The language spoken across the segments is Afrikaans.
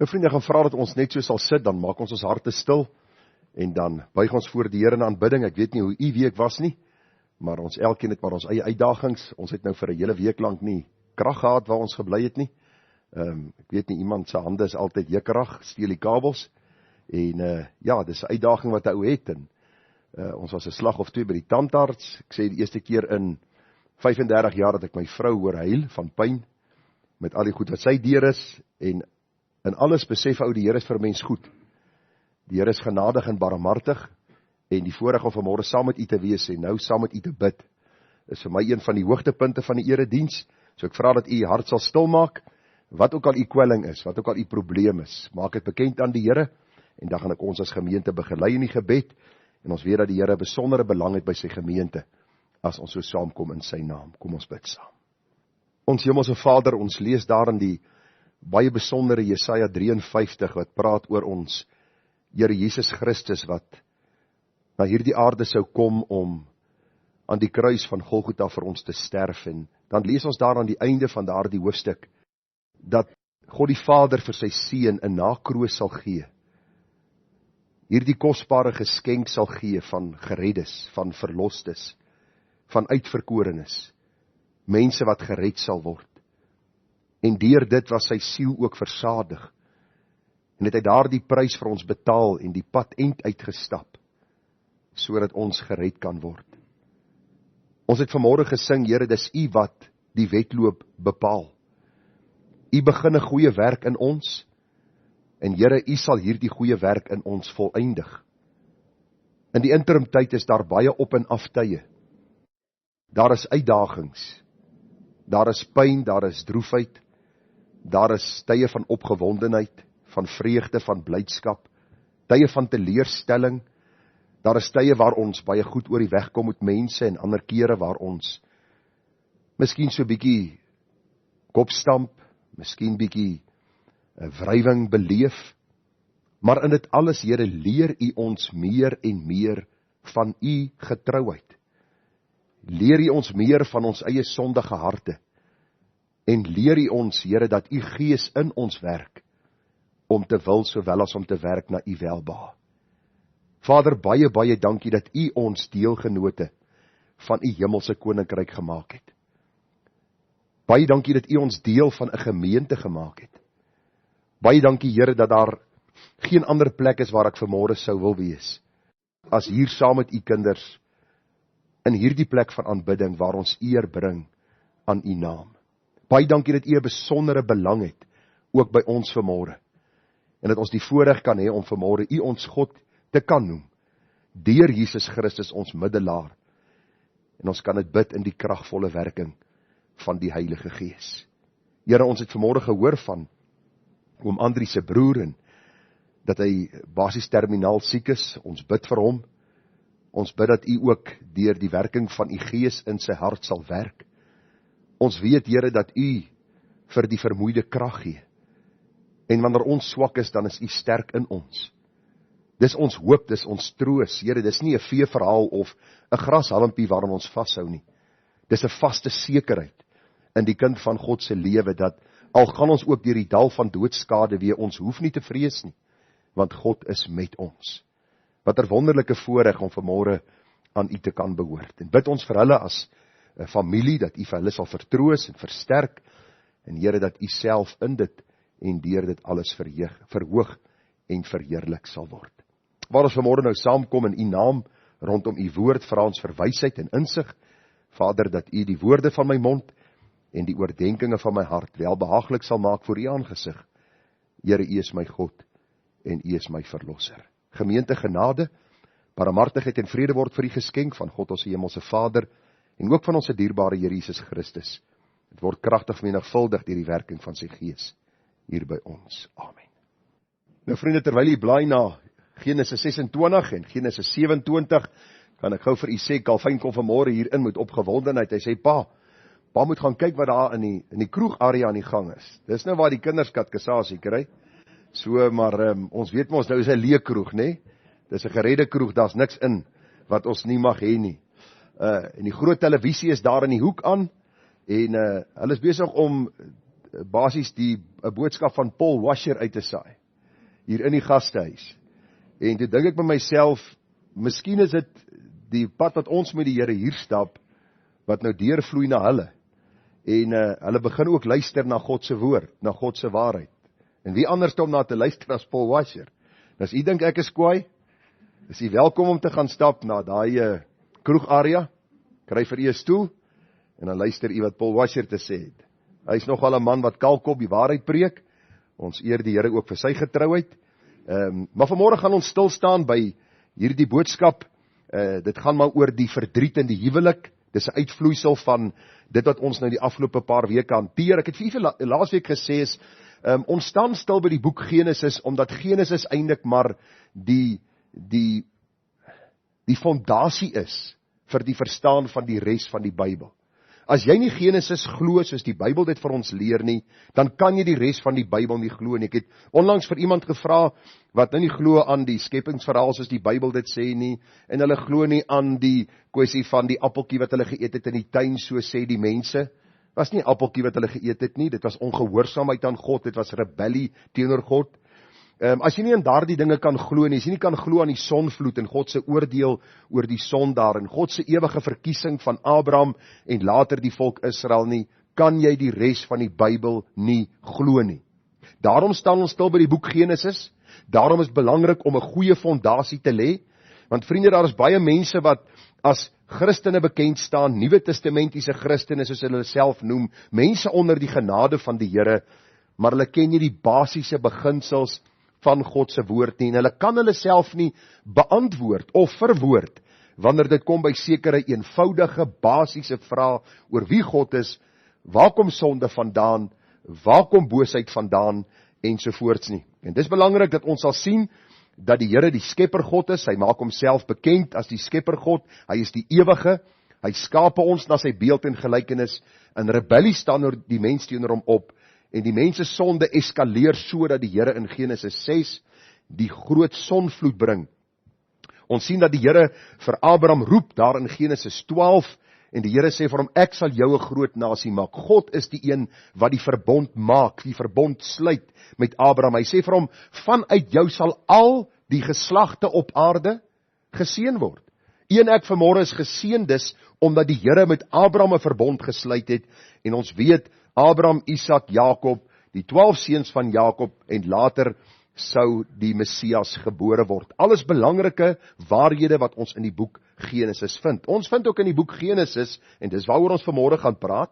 Nou vriende, gaan vra dat ons net so sal sit, dan maak ons harte stil, en dan buig ons voor die Here in aanbidding. Ek weet nie hoe u week was nie, maar ons elkeen het maar ons eie uitdagings. Ons het nou vir 'n hele week lank nie krag gehad waar ons gebly het nie. Ek weet nie, iemand se hande is altyd jekkerig, steel die kabels, en ja, dis 'n uitdaging wat 'n ou het, en ons was 'n slag of twee by die tandarts. Ek sê die eerste keer in 35 jaar dat ek my vrou hoor huil van pyn, met al die goed wat sy deur is, en in alles besef ou, die Here is vir mens goed. Die Here is genadig en barmhartig, en die voorreg om vanmôre saam met u te wees, en nou saam met u te bid, is vir my een van die hoogtepunte van die erediens. So ek vra dat u hart sal stil maak, wat ook al u kwelling is, wat ook al u probleem is, maak het bekend aan die Here, en dan gaan ek ons as gemeente begelei in die gebed, en ons weet dat die Here besondere belang het by sy gemeente, as ons so saamkom in sy naam. Kom ons bid saam. Ons Hemelse Vader, ons lees daar in die baie besondere Jesaja 53, wat praat oor ons Here Jesus Christus, wat na hierdie aarde sou kom om aan die kruis van Golgotha vir ons te sterf, en dan lees ons daar aan die einde van daardie hoofstuk, dat God die Vader vir sy seun 'n nakroos sal gee, hierdie kosbare geskenk sal gee van gereddes, van verlostes, van uitverkorenes, mense wat gered sal word. En deur dit was sy siel ook versadig, en het hy daardie prys vir ons betaal, en die pad end uitgestap, sodat ons gered kan word. Ons het vanmôre gesing, Here, dis u wat die wedloop bepaal. U begin 'n goeie werk in ons, en Here, u sal hierdie goeie werk in ons volëindig. In die interim tyd is daar baie op en af tye. Daar is uitdagings, daar is pyn, daar is droefheid, daar is tye van opgewondenheid, van vreugde, van blydskap, tye van teleurstelling, daar is tye waar ons baie goed oor die weg kom met mense, en ander kere waar ons miskien so bietjie kopstamp, miskien bietjie wrywing beleef, maar in dit alles, Here, leer u ons meer en meer van u getrouheid. Leer u ons meer van ons eie sondige harte, en leer u ons, Here, dat u Gees in ons werk, om te wil sowel as om te werk na u welbehae. Vader, baie, baie dankie dat u ons deelgenote van u hemelse koninkryk gemaak het. Baie dankie dat u ons deel van 'n gemeente gemaak het. Baie dankie, Here, dat daar geen ander plek is waar ek vanmôre sou wil wees, as hier saam met u kinders, in hierdie plek van aanbidding, waar ons eer bring aan u naam. Baie dankie dat u 'n besondere belang het, ook by ons vanmôre, en dat ons die voorreg kan hê om vanmôre u ons God te kan noem, deur Jesus Christus ons middelaar, en ons kan dit bid in die kragvolle werking van die Heilige Gees. Here, ons het vanmôre gehoor van oom Andrie se broer, en dat hy basies terminaal siek is. Ons bid vir hom. Ons bid dat u ook deur die werking van u Gees in sy hart sal werk. Ons weet, Here, dat u vir die vermoeide krag gee. En wanneer ons swak is, dan is u sterk in ons. Dis ons hoop, dis ons troos. Here, dis nie 'n veeverhaal of 'n grashalmpie waarin ons vashou nie. Dis 'n vaste sekerheid in die kind van God se lewe, dat al gaan ons ook deur die dal van doodskade weer, ons hoef nie te vrees nie, want God is met ons. Wat 'n wonderlike voorreg om vanmôre aan u te kan behoort. En bid ons vir hulle as 'n familie, dat u vir hulle sal vertroos en versterk, en Here, dat u self in dit en deur dit alles verhoog en verheerlik sal word. Waar ons vanmôre nou saamkom in u naam, rondom u woord, vra ons vir wysheid en insig, Vader, dat u die woorde van my mond en die oordeenkinge van my hart welbehaaglik sal maak voor u aangesig. Here, u is my God, en u is my verlosser. Gemeente, genade, barmhartigheid en vrede word vir u geskenk van God ons hemelse Vader, en ook van ons dierbare Here Jesus Christus. Het word kragtig menigvuldig deur die werking van sy Gees hier by ons. Amen. Nou vriende, terwyl jy blaai na Genesis 26 en Genesis 27, kan ek gou vir u sê, Calvin kom vanmôre hier in met opgewondenheid. Hy sê, pa moet gaan kyk wat daar in die kroegarea aan die gang is. Dis nou waar die kinders katkesasie kry. So, maar ons weet mos, nou is 'n leë kroeg, né? Dis 'n geredde kroeg, daar's niks in wat ons nie mag hê nie. En die groot televisie is daar in die hoek aan, en hulle is besig om basies die 'n boodskap van Paul Washer uit te saai, hier in die gastehuis. En toe dink ek by myself, miskien is dit die pad wat ons met die Here hier stap, wat nou deurvloei na hulle. En hulle begin ook luister na God se woord, na God se waarheid. En wie anders om na te luister as Paul Washer? En as u dink ek is kwaai, is u welkom om te gaan stap na daai kroegarea, kry vir u 'n stoel, en dan luister u wat Paul Washer te sê het. Hy is nogal 'n man wat kalkop die waarheid preek. Ons eer die Here ook vir sy getrouheid. Maar vanmôre gaan ons stil staan by hierdie boodskap. Dit gaan maar oor die verdriet in die huwelik. Dis 'n uitvloeisel van dit wat ons nou die afgelope paar weke hanteer. Ek het vir julle laasweek gesê is, ons staan stil by die boek Genesis, omdat Genesis eintlik maar die fondasie is vir die verstaan van die res van die Bybel. As jy nie Genesis glo soos die Bybel dit vir ons leer nie, dan kan jy die res van die Bybel nie glo nie. Ek het onlangs vir iemand gevra wat nou nie glo aan die skepingsverhaal soos die Bybel dit sê nie, en hulle glo nie aan die kwessie van die appeltjie wat hulle geëet het in die tuin, so sê die mense. Was nie 'n appeltjie wat hulle geëet het nie, dit was ongehoorsaamheid aan God, dit was rebellie teenoor God. As jy nie aan daardie dinge kan glo nie, as jy nie kan glo aan die sonvloed en God se oordeel oor die sondaar en God se ewige verkiesing van Abraham en later die volk Israel nie, kan jy die res van die Bybel nie glo nie. Daarom staan ons stil by die boek Genesis. Daarom is belangrik om 'n goeie fondasie te lê, want vriende, daar is baie mense wat as Christene bekend staan, Nuwe Testamentiese Christene soos hulle self noem, mense onder die genade van die Here, maar hulle ken nie die basiese beginsels van God se woord nie, en hulle kan hulle self nie beantwoord of verwoord, wanneer dit kom by sekere eenvoudige, basiese vrae oor wie God is, waar kom sonde vandaan, waar kom boosheid vandaan, ensovoorts nie. En dis belangrik dat ons sal sien, dat die Here die skepper God is, hy maak homself bekend as die skepper God, hy is die ewige, hy skape ons na sy beeld en gelykenis, in rebellie staan oor die mens teenoor hom op, en die mens se sonde eskaleer so dat die Here in Genesis 6 die groot sonvloed bring. Ons sien dat die Here vir Abraham roep daar in Genesis 12, en die Here sê vir hom, ek sal jou 'n groot nasie maak. God is die een wat die verbond maak, die verbond sluit met Abraham. Hy sê vir hom, vanuit jou sal al die geslagte op aarde geseën word. U en ek vanmôre is geseëndes, omdat die Here met Abraham 'n verbond gesluit het, en ons weet, Abraham, Isak, Jakob, die 12 seuns van Jakob, en later sou die Messias gebore word. Alles belangrike waarhede wat ons in die boek Genesis vind. Ons vind ook in die boek Genesis, en dis waaroor ons vanmôre gaan praat,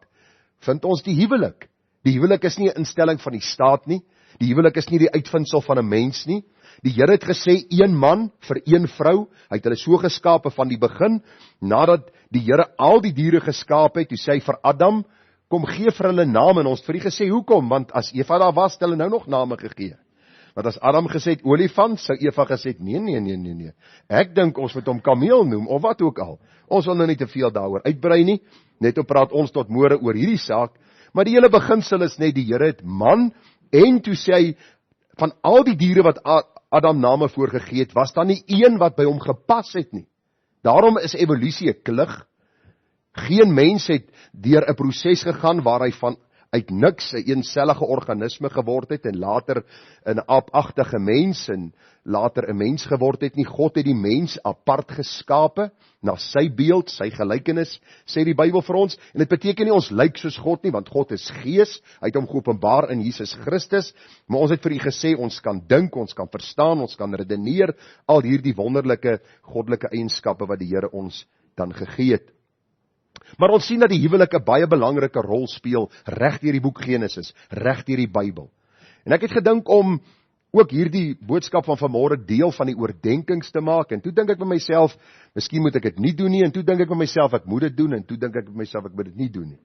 vind ons die huwelik. Die huwelik is nie 'n instelling van die staat nie, die huwelik is nie die uitvinding van 'n mens nie. Die Here het gesê, een man vir een vrou, hy het hulle so geskape van die begin, nadat die Here al die diere geskaap het, toe sê hy vir Adam, kom gee vir hulle name, en ons het vir die gesê, hoekom? Want as Eva daar was, het hulle nou nog name gegee. Want as Adam gesê het olifant, sou Eva gesê het, nee. Ek dink ons moet hom kameel noem, of wat ook al. Ons wil nou nie te veel daaroor uitbrei nie, net op praat ons tot môre oor hierdie saak, maar die hele beginsel is net, die Here het man, en toe sê hy, van al die diere wat Adam name voorgegee het, was daar nie een wat by hom gepas het nie. Daarom is evolusie 'n klug. Geen mens het deur 'n proses gegaan waar hy van uit niks 'n eensellige organisme geword het en later 'n aapagtige mens en later 'n mens geword het nie. God het die mens apart geskape na sy beeld, sy gelykenis, sê die Bybel vir ons, en dit beteken nie ons lyk soos God nie, want God is gees, hy het hom geopenbaar in Jesus Christus, maar ons het vir u gesê, ons kan dink, ons kan verstaan, ons kan redeneer, al hierdie wonderlike goddelike eienskappe wat die Here ons dan gegee het. Maar ons sien dat die huwelik 'n baie belangrike rol speel reg deur die boek Genesis, reg deur die Bybel. En ek het gedink om ook hierdie boodskap van vanmôre deel van die oordeenkings te maak, en toe dink ek by myself, miskien moet ek dit nie doen nie, en toe dink ek by myself, ek moet dit doen, en toe dink ek by myself, ek moet dit nie doen nie.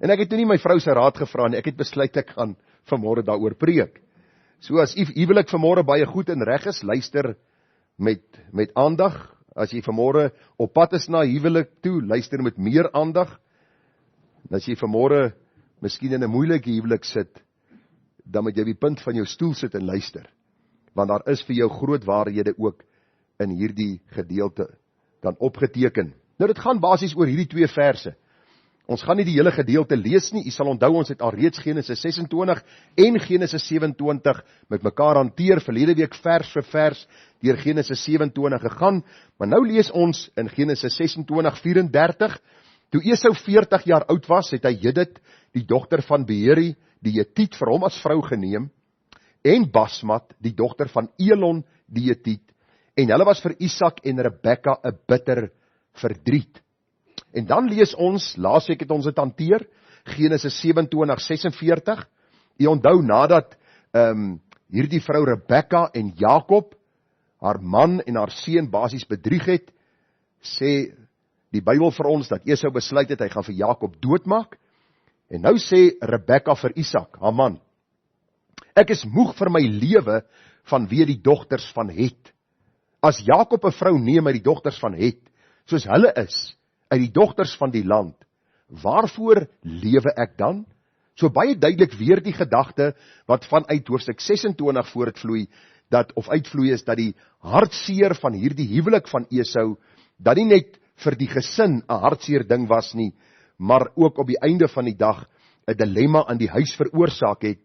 En ek het toe nie my vrou se raad gevra nie, ek het besluit ek gaan vanmôre daaroor preek. So as u huwelik vanmôre baie goed en reg is, luister met aandag. As jy vanmôre op pad is na huwelik toe, luister met meer aandag. As jy vanmôre miskien in 'n moeilike huwelik sit, dan moet jy op die punt van jou stoel sit en luister. Want daar is vir jou groot waarhede ook in hierdie gedeelte dan opgeteken. Nou dit gaan basies oor hierdie twee verse. Ons gaan nie die hele gedeelte lees nie. U sal onthou, ons het alreeds Genesis 26 en Genesis 27 met mekaar hanteer, verlede week vers vir vers deur Genesis 27 gegaan, maar nou lees ons in Genesis 26:34, toe Esau 40 jaar oud was, het hy Judith, die dogter van Beeri, die Hetiet, vir hom as vrou geneem, en Basmat, die dogter van Elon, die Hetiet, en hulle was vir Isak en Rebekka 'n bitter verdriet. En dan lees ons, laasweek het ons dit hanteer, Genesis 27:46, jy onthou nadat hierdie vrou Rebekka en Jakob, haar man en haar seun basies bedrieg het, sê die Bybel vir ons dat Esau besluit het, hy gaan vir Jakob doodmaak, en nou sê Rebekka vir Isak, haar man, ek is moeg vir my lewe vanweë die dogters van Het. As Jakob 'n vrou neem uit die dogters van Het, soos hulle is, uit die dogters van die land, waarvoor lewe ek dan? So baie duidelik weer die gedagte, wat vanuit hoofstuk 26 voortvloei, uitvloei is, dat die hartseer van hierdie huwelik van Esau, dat nie net vir die gesin 'n hartseer ding was nie, maar ook op die einde van die dag 'n dilemma in die huis veroorsaak het,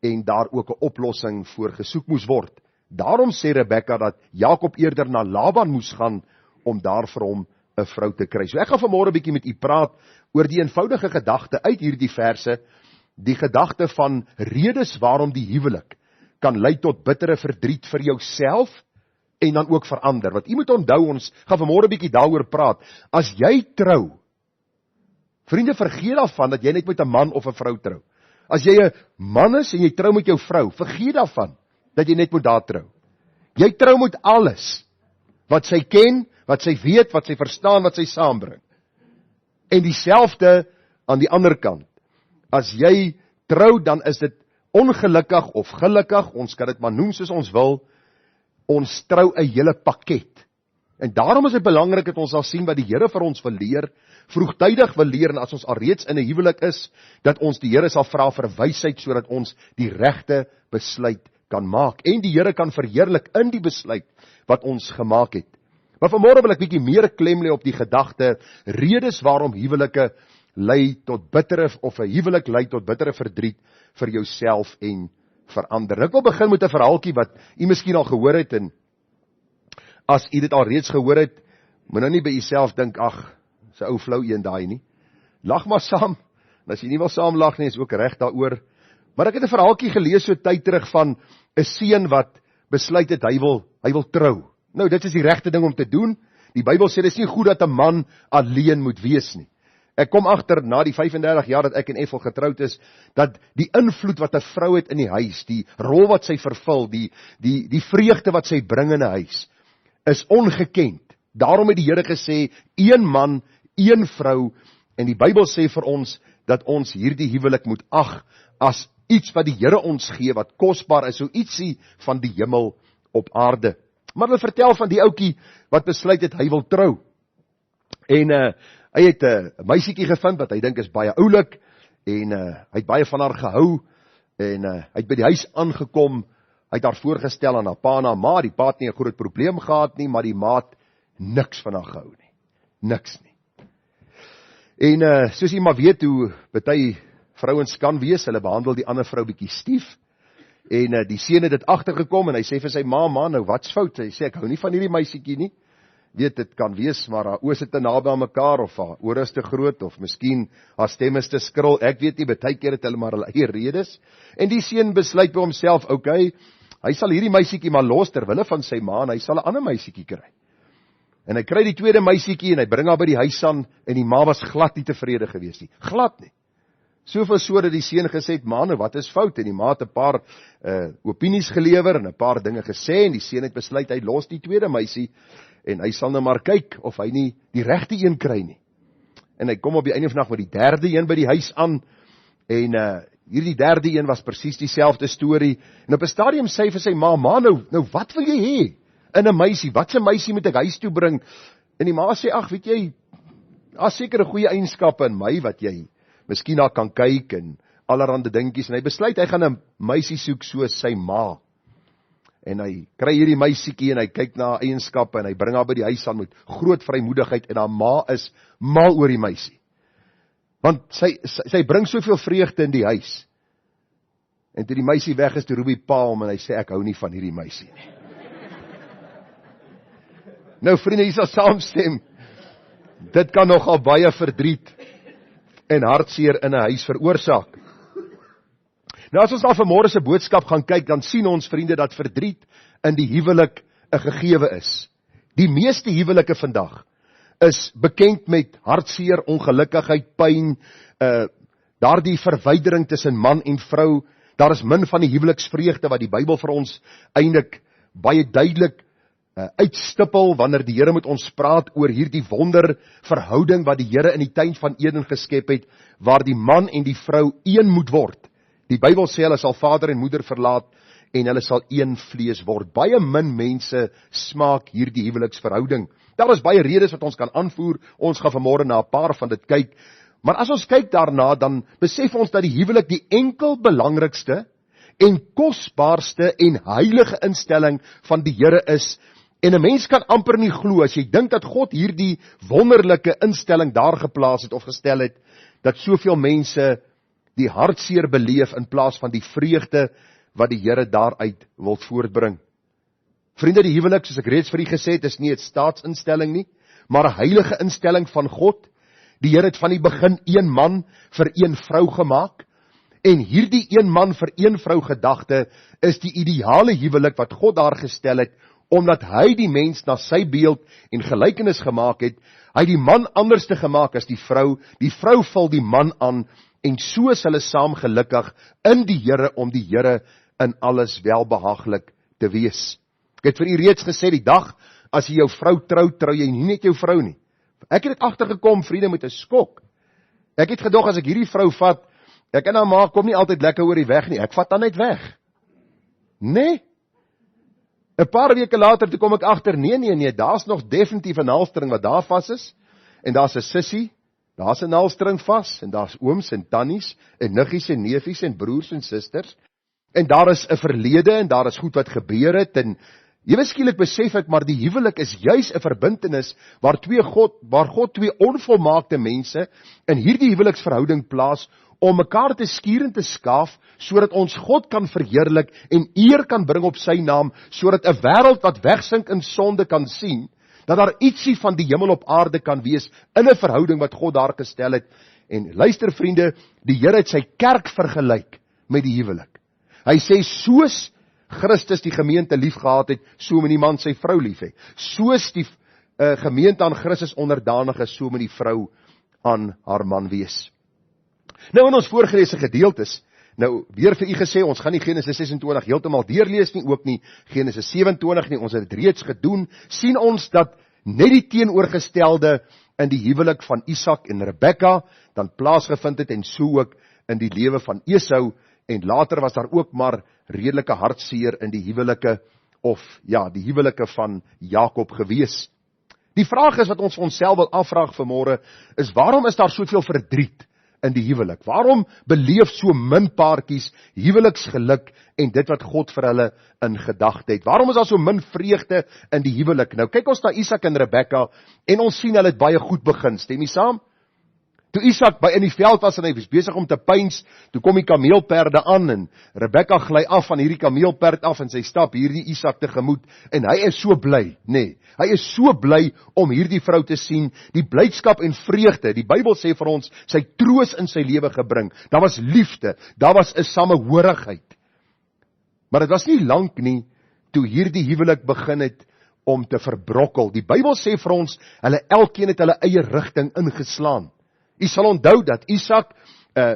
en daar ook 'n oplossing voor gesoek moes word. Daarom sê Rebekka dat Jakob eerder na Laban moes gaan, om daar vir hom 'n vrou te kry. So ek gaan vanmôre 'n bietjie met u praat oor die eenvoudige gedagte uit hierdie verse, die gedagte van redes waarom die huwelik kan lei tot bittere verdriet vir jouself en dan ook vir ander. Want u moet onthou, ons gaan vanmôre 'n bietjie daaroor praat. As jy trou, vriende, vergeet daarvan dat jy net met 'n man of 'n vrou trou. As jy 'n man is en jy trou met jou vrou, vergeet daarvan dat jy net moet daar trou. Jy trou met alles wat sy ken, wat sy weet, wat sy verstaan, wat sy saambring. En dieselfde aan die ander kant. As jy trou, dan is dit ongelukkig of gelukkig, ons kan dit maar noem soos ons wil, ons trou 'n hele pakket. En daarom is dit belangrik dat ons sal sien wat die Here vir ons wil leer, vroegtydig wil leer, en as ons alreeds in 'n huwelik is, dat ons die Here sal vra vir wysheid, sodat ons die regte besluit kan maak, en die Here kan verheerlik in die besluit wat ons gemaak het. Maar vanmôre wil ek bietjie meer klem lê op die gedagte, redes waarom huwelike lei tot bittere, of 'n huwelik lei tot bittere verdriet vir jouself en vir ander. Ek wil begin met 'n verhaaltjie wat u miskien al gehoor het, en as u dit al reeds gehoor het, moet nou nie by jouself dink, ag, so ou flou een daai nie. Lag maar saam, en as jy nie wil saam lag nie, is ook reg daaroor. Maar ek het 'n verhaaltjie gelees so tyd terug van 'n seun wat besluit het hy wil trou. Nou, dit is die regte ding om te doen. Die Bybel sê dis nie goed dat 'n man alleen moet wees nie. Ek kom agter na die 35 jaar dat ek en Ethel getroud is, dat die invloed wat 'n vrou het in die huis, die rol wat sy vervul, die vreugde wat sy bring in 'n huis, is ongekend. Daarom het die Here gesê, een man, een vrou, en die Bybel sê vir ons, dat ons hierdie huwelik moet ag, as iets wat die Here ons gee, wat kosbaar is, so ietsie van die hemel op aarde. Maar hulle vertel van die ouetjie, wat besluit het, hy wil trou. En hy het 'n meisietjie gevind, wat hy dink is baie oulik, en hy het baie van haar gehou, en hy het by die huis aangekom, hy het haar voorgestel aan haar pa en haar ma, die pa het nie 'n groot probleem gehad nie, maar die ma het niks van haar gehou nie, niks nie. En soos jy maar weet hoe baie vrouens kan wees, hulle behandel die ander vrou bietjie stief, en die seun het dit agtergekom, en hy sê vir sy ma, nou wat's fout? Hy sê, ek hou nie van hierdie meisietjie nie. Weet, dit kan wees, maar haar oë sit te naby aan mekaar, of haar ore is te groot, of miskien haar stem is te skril, ek weet nie, baie keer het hulle maar hulle eie redes, en die seun besluit by homself, okay, hy sal hierdie meisietjie maar los, terwille van sy ma, en hy sal 'n ander meisietjie kry. En hy kry die tweede meisietjie, en hy bring haar by die huis aan, en die ma was glad nie tevrede gewees nie, glad nie. Soveel so dat die seun gesê het, ma, nou wat is fout? En die ma het 'n paar opinies gelewer, en 'n paar dinge gesê, en die seun het besluit, hy los die tweede meisie, en hy sal nou maar kyk, of hy nie die regte een kry nie. En hy kom op die einde van die nag met die derde een by die huis aan, en hierdie derde een was presies dieselfde storie, en op 'n stadium sê hy vir sy ma, nou wat wil jy hê in 'n meisie? Wat 'n meisie moet ek huis toe bring? En die ma sê, ag, weet jy, daar's seker 'n goeie eienskappe in my, wat jy miskien daar kan kyk, en allerhande dingetjies, en hy besluit, hy gaan 'n meisie soek soos sy ma. En hy kry hierdie meisiekie, en hy kyk na haar eienskappe, en hy bring haar by die huis aan met groot vrymoedigheid, en haar ma is mal oor die meisie. Want sy bring soveel vreugde in die huis. En toe die meisie weg is, toe roep die pa hom en hy sê, ek hou nie van hierdie meisie nie. Nou vriende, hier sal saamstem, dit kan nogal baie verdriet en hartseer in 'n huis veroorsaak. Nou as ons na vanmôre se boodskap gaan kyk, dan sien ons vriende dat verdriet in die huwelik 'n gegewe is. Die meeste huwelike vandag is bekend met hartseer, ongelukkigheid, pyn, daardie verwydering tussen man en vrou. Daar is min van die huweliksvreugde wat die Bybel vir ons eintlik baie duidelik uitstippel wanneer die Here met ons praat oor hierdie wonderverhouding wat die Here in die tuin van Eden geskep het, waar die man en die vrou een moet word. Die Bybel sê hulle sal vader en moeder verlaat en hulle sal een vlees word. Baie min mense smaak hierdie huweliksverhouding. Daar is baie redes wat ons kan aanvoer. Ons gaan vanmôre na 'n paar van dit kyk. Maar as ons kyk daarna, dan besef ons dat die huwelik die enkel belangrikste en kosbaarste en heilige instelling van die Here is. En 'n mens kan amper nie glo as jy dink dat God hierdie wonderlike instelling daar geplaas het of gestel het, dat soveel mense die hartseer beleef in plaas van die vreugde wat die Here daaruit wil voortbring. Vriende, die huwelik, soos ek reeds vir u gesê het, is nie 'n staatsinstelling nie, maar 'n heilige instelling van God. Die Here het van die begin een man vir een vrou gemaak, en hierdie een man vir een vrou gedagte is die ideale huwelik wat God daar gestel het, omdat hy die mens na sy beeld en gelykenis gemaak het. Hy die man anders te gemaak as die vrou vul die man aan, en so is hulle saam gelukkig in die Here om die Here in alles welbehaaglik te wees. Ek het vir u reeds gesê, die dag as jy jou vrou trou jy nie net jou vrou nie. Ek het dit agtergekom, vriende, met 'n skok. Ek het gedog as ek hierdie vrou vat, ek en haar ma kom nie altyd lekker oor die weg nie, ek vat haar net weg. Nee. 'n paar weke later toe kom ek agter, nee, daar's nog definitief 'n naalstring wat daar vas is, en daar's 'n sussie, daar's 'n naalstring vas, en daar's ooms en tannies, en niggies en neefies, en broers en susters, en daar is 'n verlede, en daar is goed wat gebeur het, en ewe skielik besef ek, maar die huwelik is juis 'n verbintenis, waar God twee onvolmaakte mense in hierdie huweliksverhouding plaas, om mekaar te skuur en te skaaf, sodat ons God kan verheerlik en eer kan bring op sy naam, sodat 'n wêreld wat wegsink in sonde kan sien, dat daar ietsie van die hemel op aarde kan wees, in 'n verhouding wat God daar gestel het. En luister vriende, die Here het sy kerk vergelyk met die huwelik. Hy sê, soos Christus die gemeente lief gehad het, so moet die man sy vrou lief hê. Soos die gemeente aan Christus onderdanig is, so moet die vrou aan haar man wees. Nou in ons voorgelese gedeeltes, nou weer vir u gesê, ons gaan nie Genesis 26 heeltemal deurlees nie, ook nie Genesis 27 nie, ons het dit reeds gedoen, sien ons dat net die teenoorgestelde in die huwelik van Isak en Rebekka dan plaasgevind het, en so ook in die lewe van Esau, en later was daar ook maar redelike hartseer in die huwelike, die huwelike van Jakob gewees. Die vraag is wat ons onsself wil afvraag vanmôre, is waarom is daar soveel verdriet in die huwelik? Waarom beleef so min paartjies huweliksgeluk en dit wat God vir hulle in gedagte het? Waarom is daar so min vreugde in die huwelik? Nou kyk ons na Isak en Rebekka, en ons sien hulle het baie goed begin, stem jy saam? Toe Isak in die veld was en hy was besig om te pyns, toe kom die kameelperde aan, en Rebekka gly af van hierdie kameelperd af, en sy stap hierdie Isak tegemoet, en hy is so bly, hy is so bly om hierdie vrou te sien, die blydskap en vreugde, die Bybel sê vir ons, sy troos in sy lewe gebring, daar was liefde, daar was 'n samehorigheid. Maar dit was nie lank nie, toe hierdie huwelik begin het om te verbrokkel. Die Bybel sê vir ons, elkeen het hulle eie rigting ingeslaan. U sal onthou dat Isak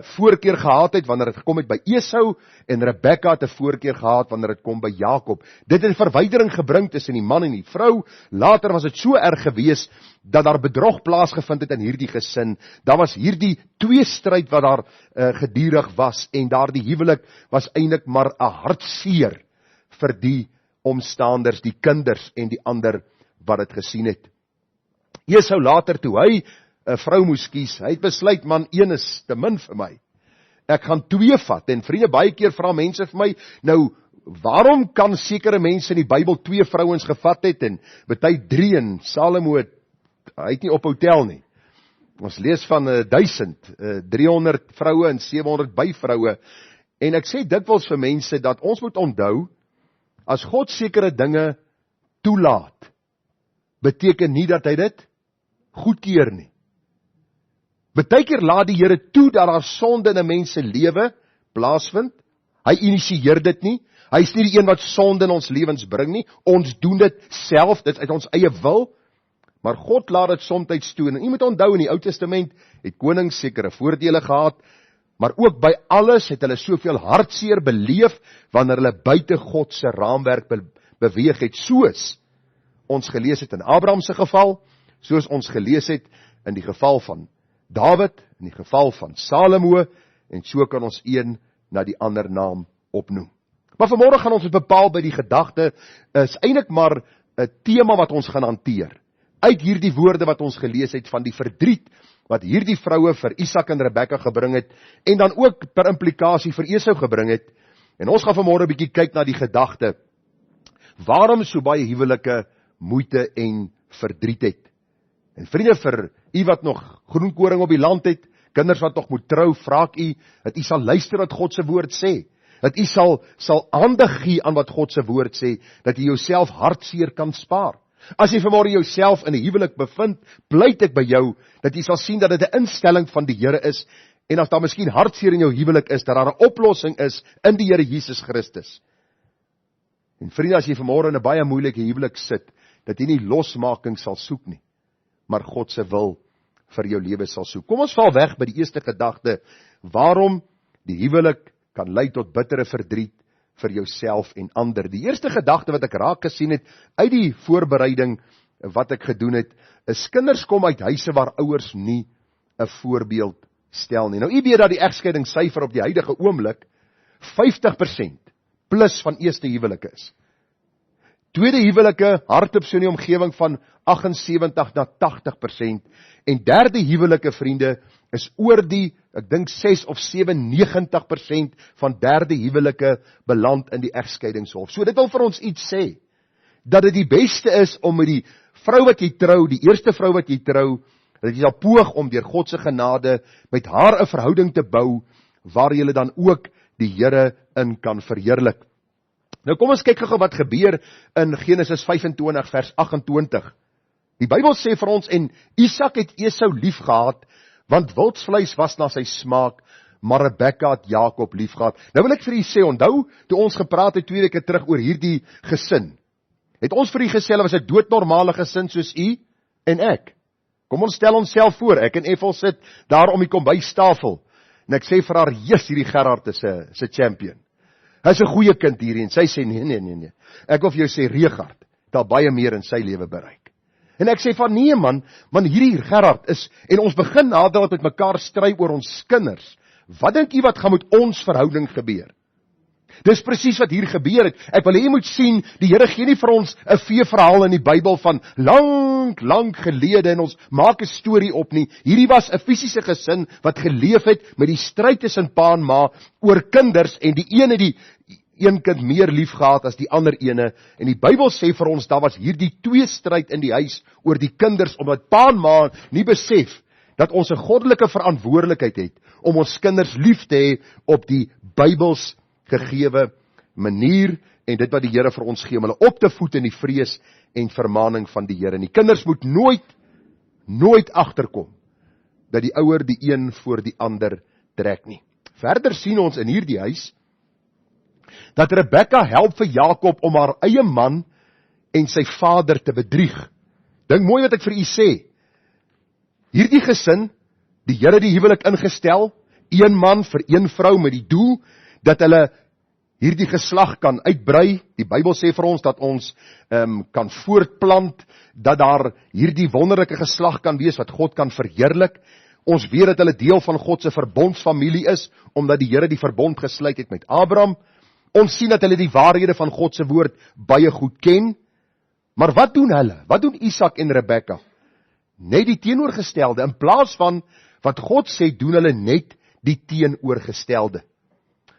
voorkeur gehad het wanneer het gekom het by Esau, en Rebekka het 'n voorkeur gehad wanneer het kom by Jakob. Dit het verwydering gebring tussen die man en die vrou. Later was dit so erg gewees dat daar bedrog plaasgevind het in hierdie gesin. Daar was hierdie tweestryd wat daar gedurig was, en daardie huwelik was eintlik maar 'n hartseer vir die omstanders, die kinders en die ander wat dit gesien het. Esau later toe hy 'n vrou moes kies, hy het besluit, man, een is te min vir my. Ek gaan 2 vat, en vriende, baie keer vra mense vir my, nou, waarom kan sekere mense in die Bybel 2 vrouens gevat het, en baie 3, en Salomo hy het nie ophou tel nie. Ons lees van 1000, 300 vroue en 700 byvroue. En ek sê dikwels vir mense dat ons moet onthou, as God sekere dinge toelaat, beteken nie dat hy dit goedkeur nie. Partykeer laat die Here toe dat daar sonde in 'n mens se lewe plaasvind. Hy initieer dit nie. Hy is nie die een wat sonde in ons lewens bring nie. Ons doen dit self, dit is uit ons eie wil. Maar God laat dit soms toe. En jy moet onthou, in die Ou Testament het konings sekere voordele gehad, maar ook by alles het hulle soveel hartseer beleef wanneer hulle buite God se raamwerk beweeg het, soos ons gelees het in Abraham se geval, soos ons gelees het in die geval van Dawid, in die geval van Salomo, en so kan ons een na die ander naam opnoem. Maar vanmôre gaan ons dit bepaal by die gedagte, is eintlik maar 'n tema wat ons gaan hanteer. Uit hierdie woorde wat ons gelees het van die verdriet wat hierdie vroue vir Isak en Rebekka gebring het, en dan ook per implikasie vir Esau gebring het. En ons gaan vanmôre 'n bietjie kyk na die gedagte, waarom so baie huwelike moeite en verdriet het. En vriende, vir u wat nog groenkoring op die land het, kinders wat nog moet trou, vra ek u, dat u sal luister wat God se woord sê. Dat u sal aandag gee aan wat God se woord sê, dat u jouself hartseer kan spaar. As jy vanmôre jouself in 'n huwelik bevind, pleit ek by jou, dat jy sal sien dat dit 'n instelling van die Here is, en as daar miskien hartseer in jou huwelik is, dat daar 'n oplossing is in die Here Jesus Christus. En vriende, as jy vanmôre in 'n baie moeilike huwelik sit, dat jy nie losmaking sal soek nie, maar God se wil vir jou lewe sal soek. Kom ons val weg by die eerste gedagte, waarom die huwelik kan lei tot bittere verdriet vir jouself en ander. Die eerste gedagte wat ek raak gesien het uit die voorbereiding wat ek gedoen het, is kinders kom uit huise waar ouers nie 'n voorbeeld stel nie. Nou u weet dat die egskeidingssyfer op die huidige oomblik 50% plus van eerste huwelike is. Tweede huwelike hardloop so in die omgewing van 78 na 80%, en derde huwelike, vriende, is oor die, ek dink 6 of 7, 90% van derde huwelike beland in die egskeidingshof. So dit wil vir ons iets sê, dat dit die beste is om met die vrou wat jy trou, die eerste vrou wat jy trou, dat jy sal poog om deur God se genade met haar 'n verhouding te bou, waar jy dan ook die Here in kan verheerlik. Nou kom ons kyk gou wat gebeur in Genesis 25 vers 28. Die Bybel sê vir ons, en Isak het Esau lief gehad, want wildsvleis was na sy smaak, maar Rebekka het Jakob lief gehad. Nou wil ek vir u sê, onthou, toe ons gepraat het 2 weke terug oor hierdie gesin, het ons vir u gesê, hulle was 'n doodnormale gesin soos u en ek. Kom ons stel ons self voor, ek en Ethel sit daar om die kombuistafel, en ek sê vir haar, yes, hierdie Gerard is 'n champion. Hy is 'n goeie kind hierdie, en sy sê, nee. Ek wil vir jou sê, Regard, het al baie meer in sy lewe bereik. En ek sê van, nee man, hierdie Gerard is, en ons begin naderhand met mekaar stry oor ons kinders. Wat dink jy wat gaan met ons verhouding gebeur? Dis presies wat hier gebeur het. Ek wil hê jy moet sien, die Here gee nie vir ons 'n veeverhaal in die Bybel van lank gelede en ons maak 'n storie op nie. Hierdie was 'n fisiese gesin wat geleef het met die stryd tussen pa en ma oor kinders, en die een het die een kind meer lief gehad as die ander ene, en die Bybel sê vir ons, daar was hierdie twee stryd in die huis oor die kinders, omdat pa en ma nie besef dat ons 'n goddelike verantwoordelikheid het om ons kinders lief te hê op die Bybels gegewe manier, en dit wat die Here vir ons gee, om hulle op te voed in die vrees en vermaning van die Here. En die kinders moet nooit agterkom dat die ouer die een voor die ander trek nie. Verder sien ons in hierdie huis dat Rebekka help vir Jakob om haar eie man en sy vader te bedrieg. Dink mooi wat ek vir u sê. Hierdie gesin, die Here die huwelik ingestel, een man vir een vrou met die doel dat hulle hierdie geslag kan uitbrei. Die Bybel sê vir ons dat ons kan voortplant, dat daar hierdie wonderlike geslag kan wees wat God kan verheerlik. Ons weet dat hulle deel van God se verbondsfamilie is, omdat die Here die verbond gesluit het met Abraham. Ons sien dat hulle die waarhede van God se woord baie goed ken. Maar wat doen hulle? Wat doen Isak en Rebekka? Net die teenoorgestelde. In plaas van wat God sê, doen hulle net die teenoorgestelde.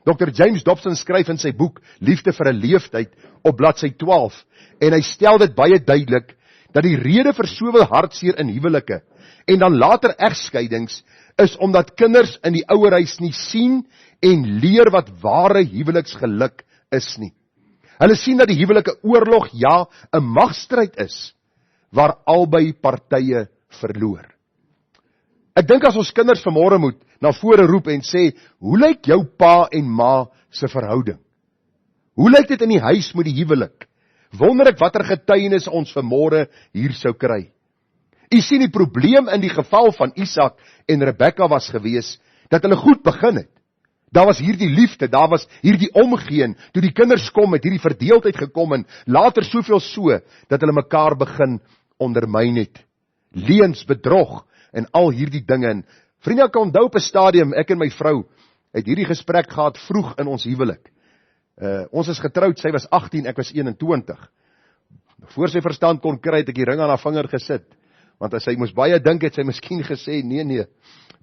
Dr. James Dobson skryf in sy boek Liefde vir 'n Leeftyd op bladsy 12, en hy stel dit baie duidelik, dat die rede vir soveel hartseer in huwelike en dan later egskeidings is omdat kinders in die ouerhuis nie sien en leer wat ware huweliksgeluk is nie. Hulle sien dat die huwelike oorlog, ja, 'n magstryd is, waar albei partye verloor. Ek dink as ons kinders vanmôre moet na vore roep en sê, hoe lyk jou pa en ma se verhouding? Hoe lyk dit in die huis met die huwelik? Wonder ek watter getuienis ons vanmôre hier sou kry. U sien die probleem in die geval van Isak en Rebekka was gewees, dat hulle goed begin het. Daar was hierdie liefde, daar was hierdie omgeen, toe die kinders kom het hierdie verdeeldheid gekom en later soveel so, dat hulle mekaar begin ondermyn het. Leuns, bedrog en al hierdie dinge. En vriende, ek kan onthou op 'n stadium, ek en my vrou het hierdie gesprek gehad vroeg in ons huwelik. Ons is getroud, sy was 18, ek was 21. Voor sy verstand kon kry, het ek die ring aan haar vinger gesit. Want as sy moes baie dink, het sy miskien gesê, nee,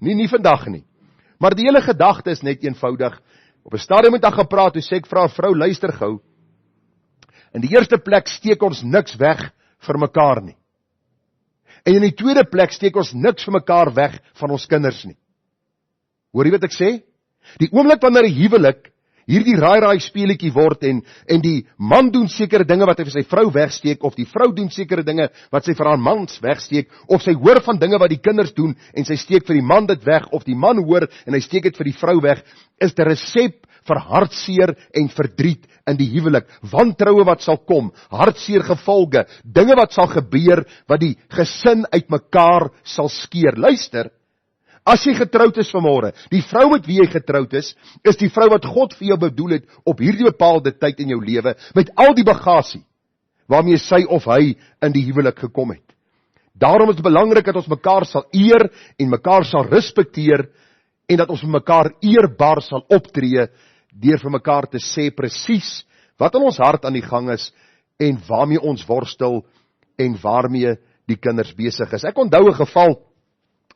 nie vandag nie. Maar die hele gedagte is net eenvoudig. Op 'n stadium het ek gepraat, toe sê ek vir haar, vrou, luister gou. In die eerste plek steek ons niks weg vir mekaar nie. En in die tweede plek steek ons niks vir mekaar weg van ons kinders nie. Hoor jy wat ek sê? Die oomblik wanneer 'n huwelik hierdie raai speletjie word en die man doen sekere dinge wat hy vir sy vrou wegsteek, of die vrou doen sekere dinge wat sy vir haar mans wegsteek, of sy hoor van dinge wat die kinders doen en sy steek vir die man dit weg, of die man hoor en hy steek dit vir die vrou weg, is die resep vir hartseer en verdriet in die huwelik, wantroue wat sal kom, hartseer gevolge, dinge wat sal gebeur wat die gesin uitmekaar sal skeer. Luister, as jy getroud is vanmôre, die vrou met wie jy getroud is die vrou wat God vir jou bedoel het op hierdie bepaalde tyd in jou lewe, met al die bagasie waarmee sy of hy in die huwelik gekom het. Daarom is dit belangrik dat ons mekaar sal eer en mekaar sal respekteer en dat ons met mekaar eerbaar sal optree deur vir mekaar te sê presies wat in ons hart aan die gang is en waarmee ons worstel en waarmee die kinders besig is. Ek onthou 'n geval,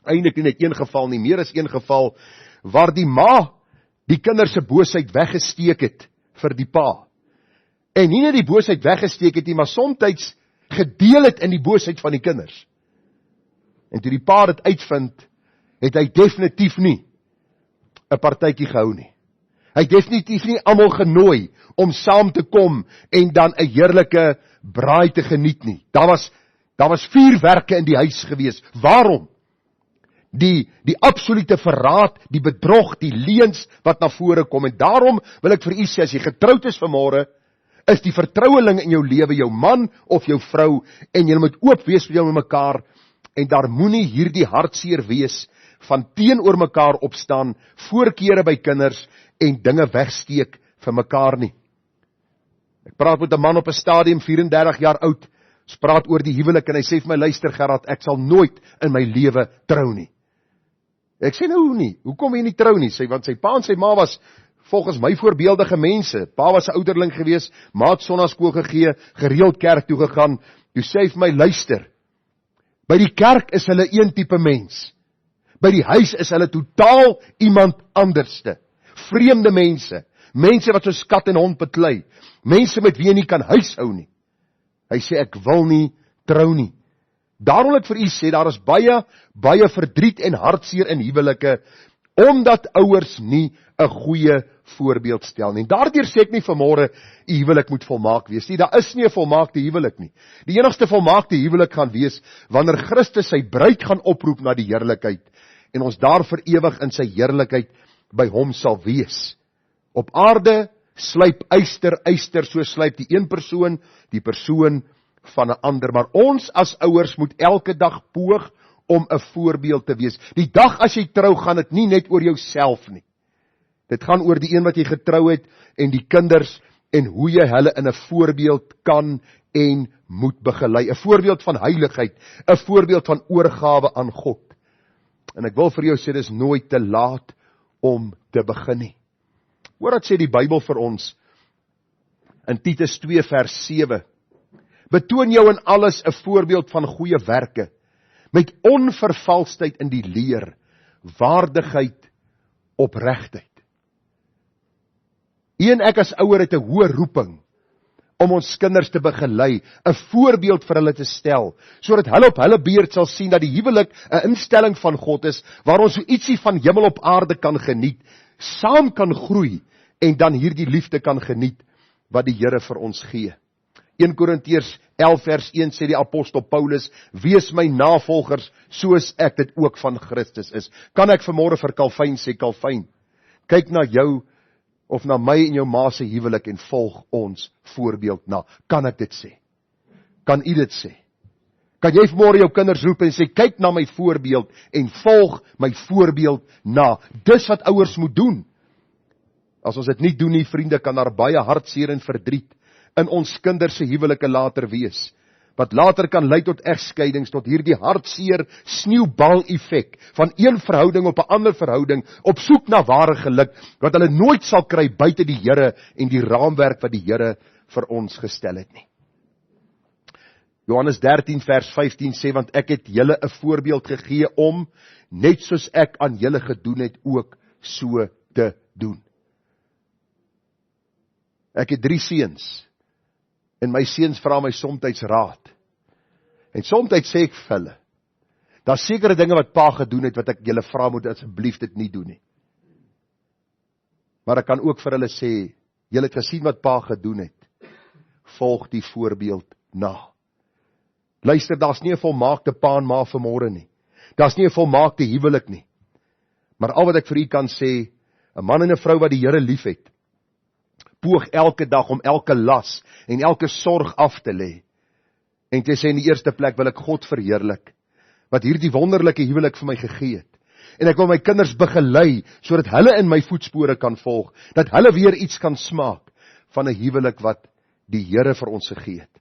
eintlik nie net een geval nie, meer as een geval, waar die ma die kinders se boosheid weggesteek het vir die pa. En nie net die boosheid weggesteek het nie, maar soms gedeel het in die boosheid van die kinders. En toe die pa dit uitvind, het hy definitief nie 'n partytjie gehou nie. Hy het definitief nie almal genooi om saam te kom en dan 'n heerlike braai te geniet nie. Daar was vuurwerke in die huis gewees. Waarom? Die absolute verraad, die bedrog, die leuns wat na vore kom. En daarom wil ek vir u sê, as jy getroud is vanmôre, is die vertroueling in jou lewe jou man of jou vrou, en jy moet oop wees vir jou met mekaar, en daar moenie hierdie hartseer wees van teenoor mekaar opstaan, voorkeure by kinders en dinge wegsteek vir mekaar nie. Ek praat met 'n man op 'n stadium, 34 jaar oud, ons praat oor die huwelik en hy sê vir my, luister Gerard, ek sal nooit in my lewe trou nie. Ek sê nou nie, hoekom jy nie trou nie? Want sy pa en sy ma was volgens my voorbeeldige mense. Pa was 'n ouderling gewees, ma het sonnaskool gegee, gereeld kerk toe gegaan. Toe sê hy vir my, luister, by die kerk is hulle een tipe mens. By die huis is hulle totaal iemand anderste. Vreemde mense, mense wat soos kat en hond beklei, mense met wie jy nie kan huishou nie. Hy sê, ek wil nie trou nie. Daarom wil ek vir u sê, daar is baie verdriet en hartseer in huwelike, omdat ouers nie 'n goeie voorbeeld stel nie. En daardeur sê ek nie vanmôre, u huwelik moet volmaak wees nie. Daar is nie 'n volmaakte huwelik nie. Die enigste volmaakte huwelik gaan wees, wanneer Christus sy bruid gaan oproep na die heerlikheid, en ons daar vir ewig in sy heerlikheid by hom sal wees. Op aarde slyp yster, so slyp die een persoon, die persoon van 'n ander, maar ons as ouers moet elke dag poog om 'n voorbeeld te wees. Die dag as jy trou, gaan dit nie net oor jouself nie. Dit gaan oor die een wat jy getrou het en die kinders en hoe jy hulle in 'n voorbeeld kan en moet begelei. 'n Voorbeeld van heiligheid, 'n voorbeeld van oorgawe aan God. En ek wil vir jou sê, dis nooit te laat om te begin nie. Hoor wat sê die Bybel vir ons in Titus 2 vers 7. Betoon jou in alles 'n voorbeeld van goeie werke, met onvervalsheid in die leer, waardigheid, opregtheid. U en ek as ouer het 'n hoë roeping om ons kinders te begelei, 'n voorbeeld vir hulle te stel, sodat hulle op hulle beurt sal sien dat die huwelik 'n instelling van God is, waar ons so ietsie van hemel op aarde kan geniet, saam kan groei, en dan hierdie liefde kan geniet, wat die Here vir ons gee. 1 Korintiërs 11 vers 1 sê die apostel Paulus, wees my navolgers, soos ek dit ook van Christus is. Kan ek vanmôre vir Calvin sê, Calvin, kyk na jou, of na my en jou ma se huwelik en volg ons voorbeeld na. Kan ek dit sê? Kan u dit sê? Kan jy vanmôre jou kinders roep en sê, kyk na my voorbeeld en volg my voorbeeld na. Dis wat ouers moet doen. As ons dit nie doen nie, vriende, kan daar baie hartseer en verdriet in ons kinders se huwelike later wees, wat later kan lei tot egskeidings, tot hierdie hartseer sneeubal effek, van een verhouding op 'n ander verhouding, op soek na ware geluk, wat hulle nooit sal kry buite die Here en die raamwerk wat die Here vir ons gestel het nie. Johannes 13 vers 15 sê, want ek het julle 'n voorbeeld gegee om, net soos ek aan julle gedoen het, ook so te doen. Ek het 3 seuns, en my seuns vra my somtyds raad. En somtyds sê ek vir hulle, daar's sekere dinge wat pa gedoen het, wat ek julle vra moet asseblief dit nie doen nie. Maar ek kan ook vir hulle sê, julle het gesien wat pa gedoen het, volg die voorbeeld na. Luister, daar's nie 'n volmaakte pa en ma vanmôre nie. Daar's nie 'n volmaakte huwelik nie. Maar al wat ek vir u kan sê, 'n man en 'n vrou wat die Here liefhet, poog elke dag om elke las en elke sorg af te lê. En te sê in die eerste plek wil ek God verheerlik, wat hierdie wonderlike huwelik vir my gegee het. En ek wil my kinders begelei, sodat hulle in my voetspore kan volg, dat hulle weer iets kan smaak van 'n huwelik wat die Here vir ons gegee het,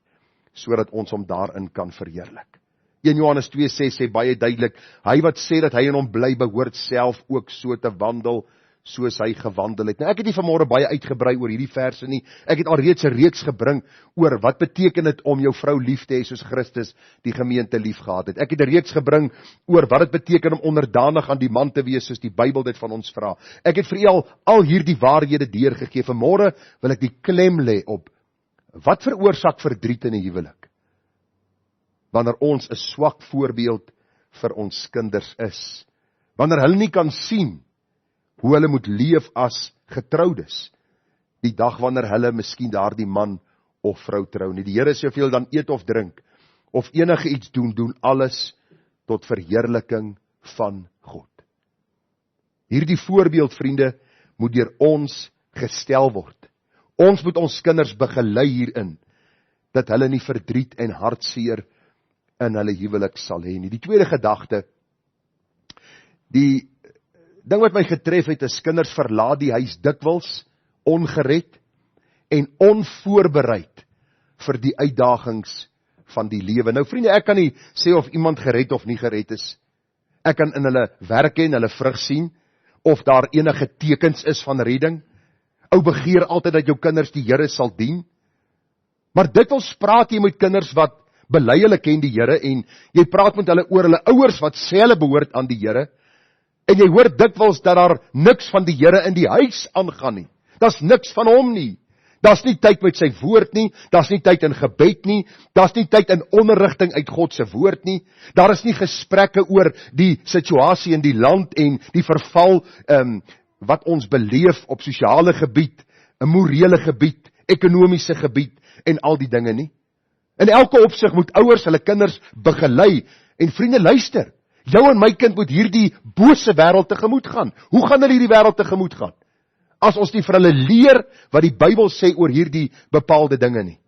sodat ons hom daarin kan verheerlik. 1 Johannes 2 sê baie duidelik, hy wat sê dat hy in hom bly, behoort self ook so te wandel, soos hy gewandel het. Nou ek het nie vanmôre baie uitgebrei oor hierdie verse nie. Ek het alreeds 'n reeks gebring oor wat beteken dit om jou vrou lief te hê soos Christus die gemeente lief gehad het. Ek het 'n reeks gebring oor wat dit beteken om onderdanig aan die man te wees soos die Bybel dit van ons vra. Ek het vir u al hierdie waarhede deurgegee. Vanmôre wil ek die klem lê op wat veroorsaak verdriet in 'n huwelik, wanneer ons 'n swak voorbeeld vir ons kinders is, wanneer hulle nie kan sien hoe hulle moet leef as getroudes, die dag wanneer hulle miskien daardie man of vrou trou nie. Die Here sê soveel dan eet of drink, of enige iets doen alles tot verheerliking van God. Hierdie voorbeeld, vriende, moet deur ons gestel word. Ons moet ons kinders begelei hierin, dat hulle nie verdriet en hartseer in hulle huwelik sal hê nie. Die tweede gedagte, die ding wat my getref het, is kinders verlaat die huis dikwels ongered en onvoorbereid vir die uitdagings van die lewe. Nou vriende, ek kan nie sê of iemand gered of nie gered is. Ek kan in hulle werke en hulle vrug sien, of daar enige tekens is van redding. Ou begeer altyd dat jou kinders die Here sal dien. Maar dikwels praat jy met kinders wat bely hulle ken die Here, en jy praat met hulle oor hulle ouers wat sê hulle behoort aan die Here, en jy hoor dikwels dat daar niks van die Here in die huis aangaan nie. Daar's niks van hom nie. Daar's nie tyd met sy woord nie, daar's nie tyd in gebed nie, daar's nie tyd in onderrigting uit God se woord nie, daar is nie gesprekke oor die situasie in die land en die verval wat ons beleef op sosiale gebied, 'n morele gebied, ekonomiese gebied en al die dinge nie. In elke opsig moet ouers hulle kinders begelei, en vriende, luister, jou en my kind moet hierdie bose wêreld tegemoet gaan. Hoe gaan hulle hierdie wêreld tegemoet gaan? As ons nie vir hulle leer wat die Bybel sê oor hierdie bepaalde dinge nie.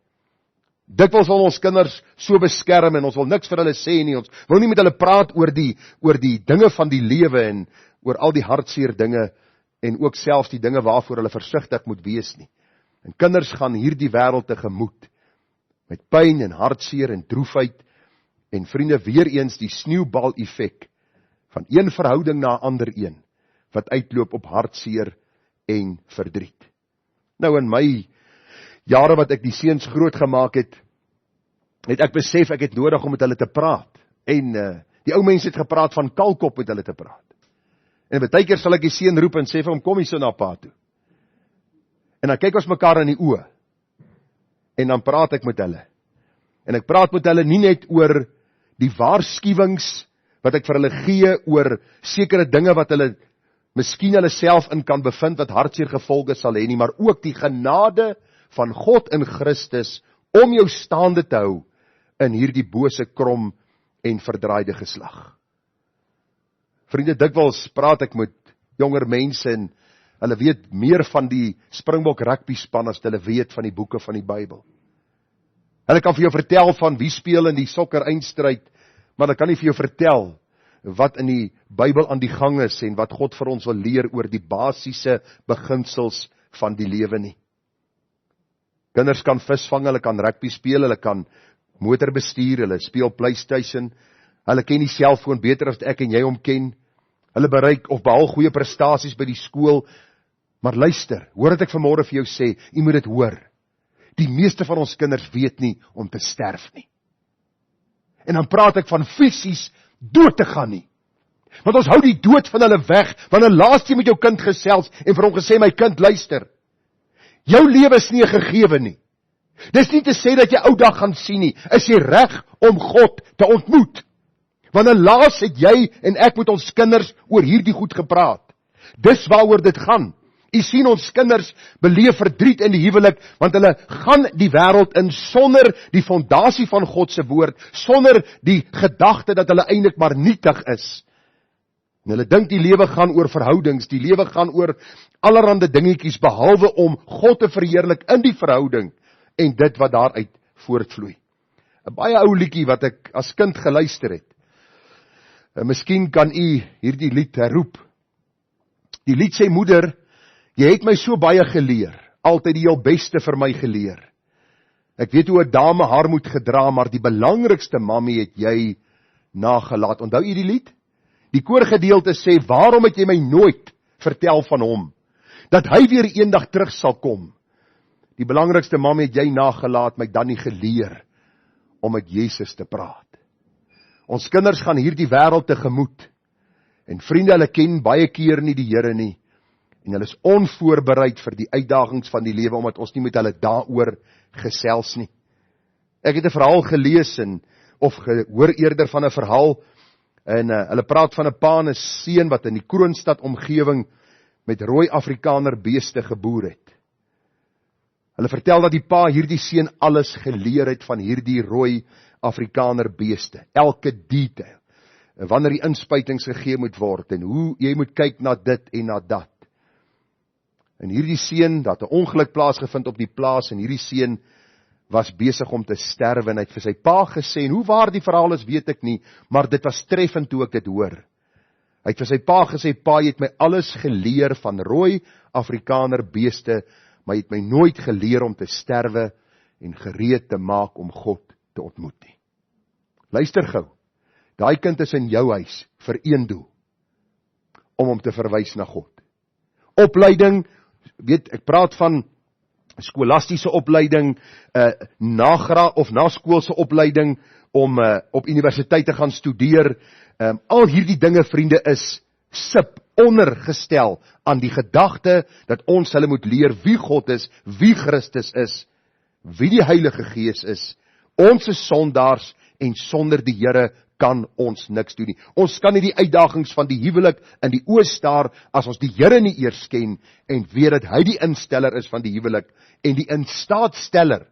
Dikwels wil ons kinders so beskerm en ons wil niks vir hulle sê nie. Ons wil nie met hulle praat oor die dinge van die lewe en oor al die hartseer dinge en ook selfs die dinge waarvoor hulle versigtig moet wees nie. En kinders gaan hierdie wêreld tegemoet met pyn en hartseer en droefheid. En vriende, weer eens die sneeubal effek van een verhouding na 'n ander een, wat uitloop op hartseer en verdriet. Nou in my jare wat ek die seuns groot gemaak het, het ek besef ek het nodig om met hulle te praat. En die ou mense het gepraat van kalkop met hulle te praat. En baie keer sal ek die seun roep en sê vir hom, kom hier so na pa toe. En dan kyk ons mekaar in die oë. En dan praat ek met hulle. En ek praat met hulle nie net oor die waarskuwings wat ek vir hulle gee oor sekere dinge wat hulle miskien hulle self in kan bevind wat hartseer gevolge sal hê nie, maar ook die genade van God in Christus om jou staande te hou in hierdie bose, krom en verdraaide geslag. Vriende, dikwels praat ek met jonger mense en hulle weet meer van die Springbok rugby span as hulle weet van die boeke van die Bybel. Hulle kan vir jou vertel van wie speel in die sokker eindstryd, maar hulle kan nie vir jou vertel wat in die Bybel aan die gang is en wat God vir ons wil leer oor die basiese beginsels van die lewe nie. Kinders kan visvang, hulle kan rugby speel, hulle kan motor bestuur, hulle speel PlayStation, hulle ken die selfoon beter as ek en jy hom ken, hulle bereik of behaal goeie prestasies by die skool, maar luister, hoor wat ek vanmôre vir jou sê, jy moet dit hoor. Die meeste van ons kinders weet nie om te sterf nie. En dan praat ek van fisies dood te gaan nie. Want ons hou die dood van hulle weg, wanneer laas jy met jou kind gesels en vir hom gesê, my kind, luister, jou lewe is nie 'n gegewe nie. Dis nie te sê dat jy ou dag gaan sien nie, is jy reg om God te ontmoet. Wanneer laas het jy en ek met ons kinders oor hierdie goed gepraat. Dis waaroor dit gaan. U sien ons kinders beleef verdriet in die huwelik, want hulle gaan die wêreld in sonder die fondasie van God se woord, sonder die gedagte dat hulle eintlik maar nietig is. En hulle dink die lewe gaan oor verhoudings, die lewe gaan oor allerhande dingetjies, behalwe om God te verheerlik in die verhouding, en dit wat daaruit voortvloei. 'n Baie ou liedjie wat ek as kind geluister het. Miskien kan u hierdie lied herroep. Die lied sê, moeder, jy het my so baie geleer, altyd die heel beste vir my geleer. Ek weet hoe 'n dame haar moet gedra, maar die belangrikste mammy het jy nagelaat. Onthou jy die lied? Die koorgedeelte sê, waarom het jy my nooit vertel van hom, dat hy weer eendag terug sal kom? Die belangrikste mammy het jy nagelaat, my dan nie geleer om met Jesus te praat. Ons kinders gaan hierdie wêreld tegemoet, en vriende, hulle ken baie keer nie die Here nie, en hulle is onvoorbereid vir die uitdagings van die lewe, omdat ons nie met hulle daaroor gesels nie. Ek het 'n verhaal gelees, of gehoor eerder van 'n verhaal, en hulle praat van 'n pa en 'n seun, wat in die Kroonstad omgewing met rooi Afrikaner beeste geboer het. Hulle vertel dat die pa hierdie seun alles geleer het van hierdie rooi Afrikaner beeste, elke detail, wanneer die inspuitings gegee moet word, en hoe jy moet kyk na dit en na dat. En hierdie seun, dat 'n ongeluk plaasgevind op die plaas, en hierdie seun was besig om te sterwe, en hy het vir sy pa gesê, en hoe waar die verhaal is, weet ek nie, maar dit was treffend toe ek dit hoor. Hy het vir sy pa gesê, pa, jy het my alles geleer van rooi Afrikaner beeste, maar jy het my nooit geleer om te sterwe en gereed te maak om God te ontmoet nie. Luister gou, daai kind is in jou huis vir een doel, om hom te verwys na God. Opleiding, weet, ek praat van skolastiese opleiding, naskoolse opleiding, om op universiteit te gaan studeer, al hierdie dinge, vriende, is ondergestel aan die gedagte dat ons hulle moet leer wie God is, wie Christus is, wie die Heilige Gees is. Ons is sondaars en sonder die Here kan ons niks doen nie. Ons kan nie die uitdagings van die huwelik in die oë staar as ons die Here nie eers ken en weet dat hy die insteller is van die huwelik en die instaatsteller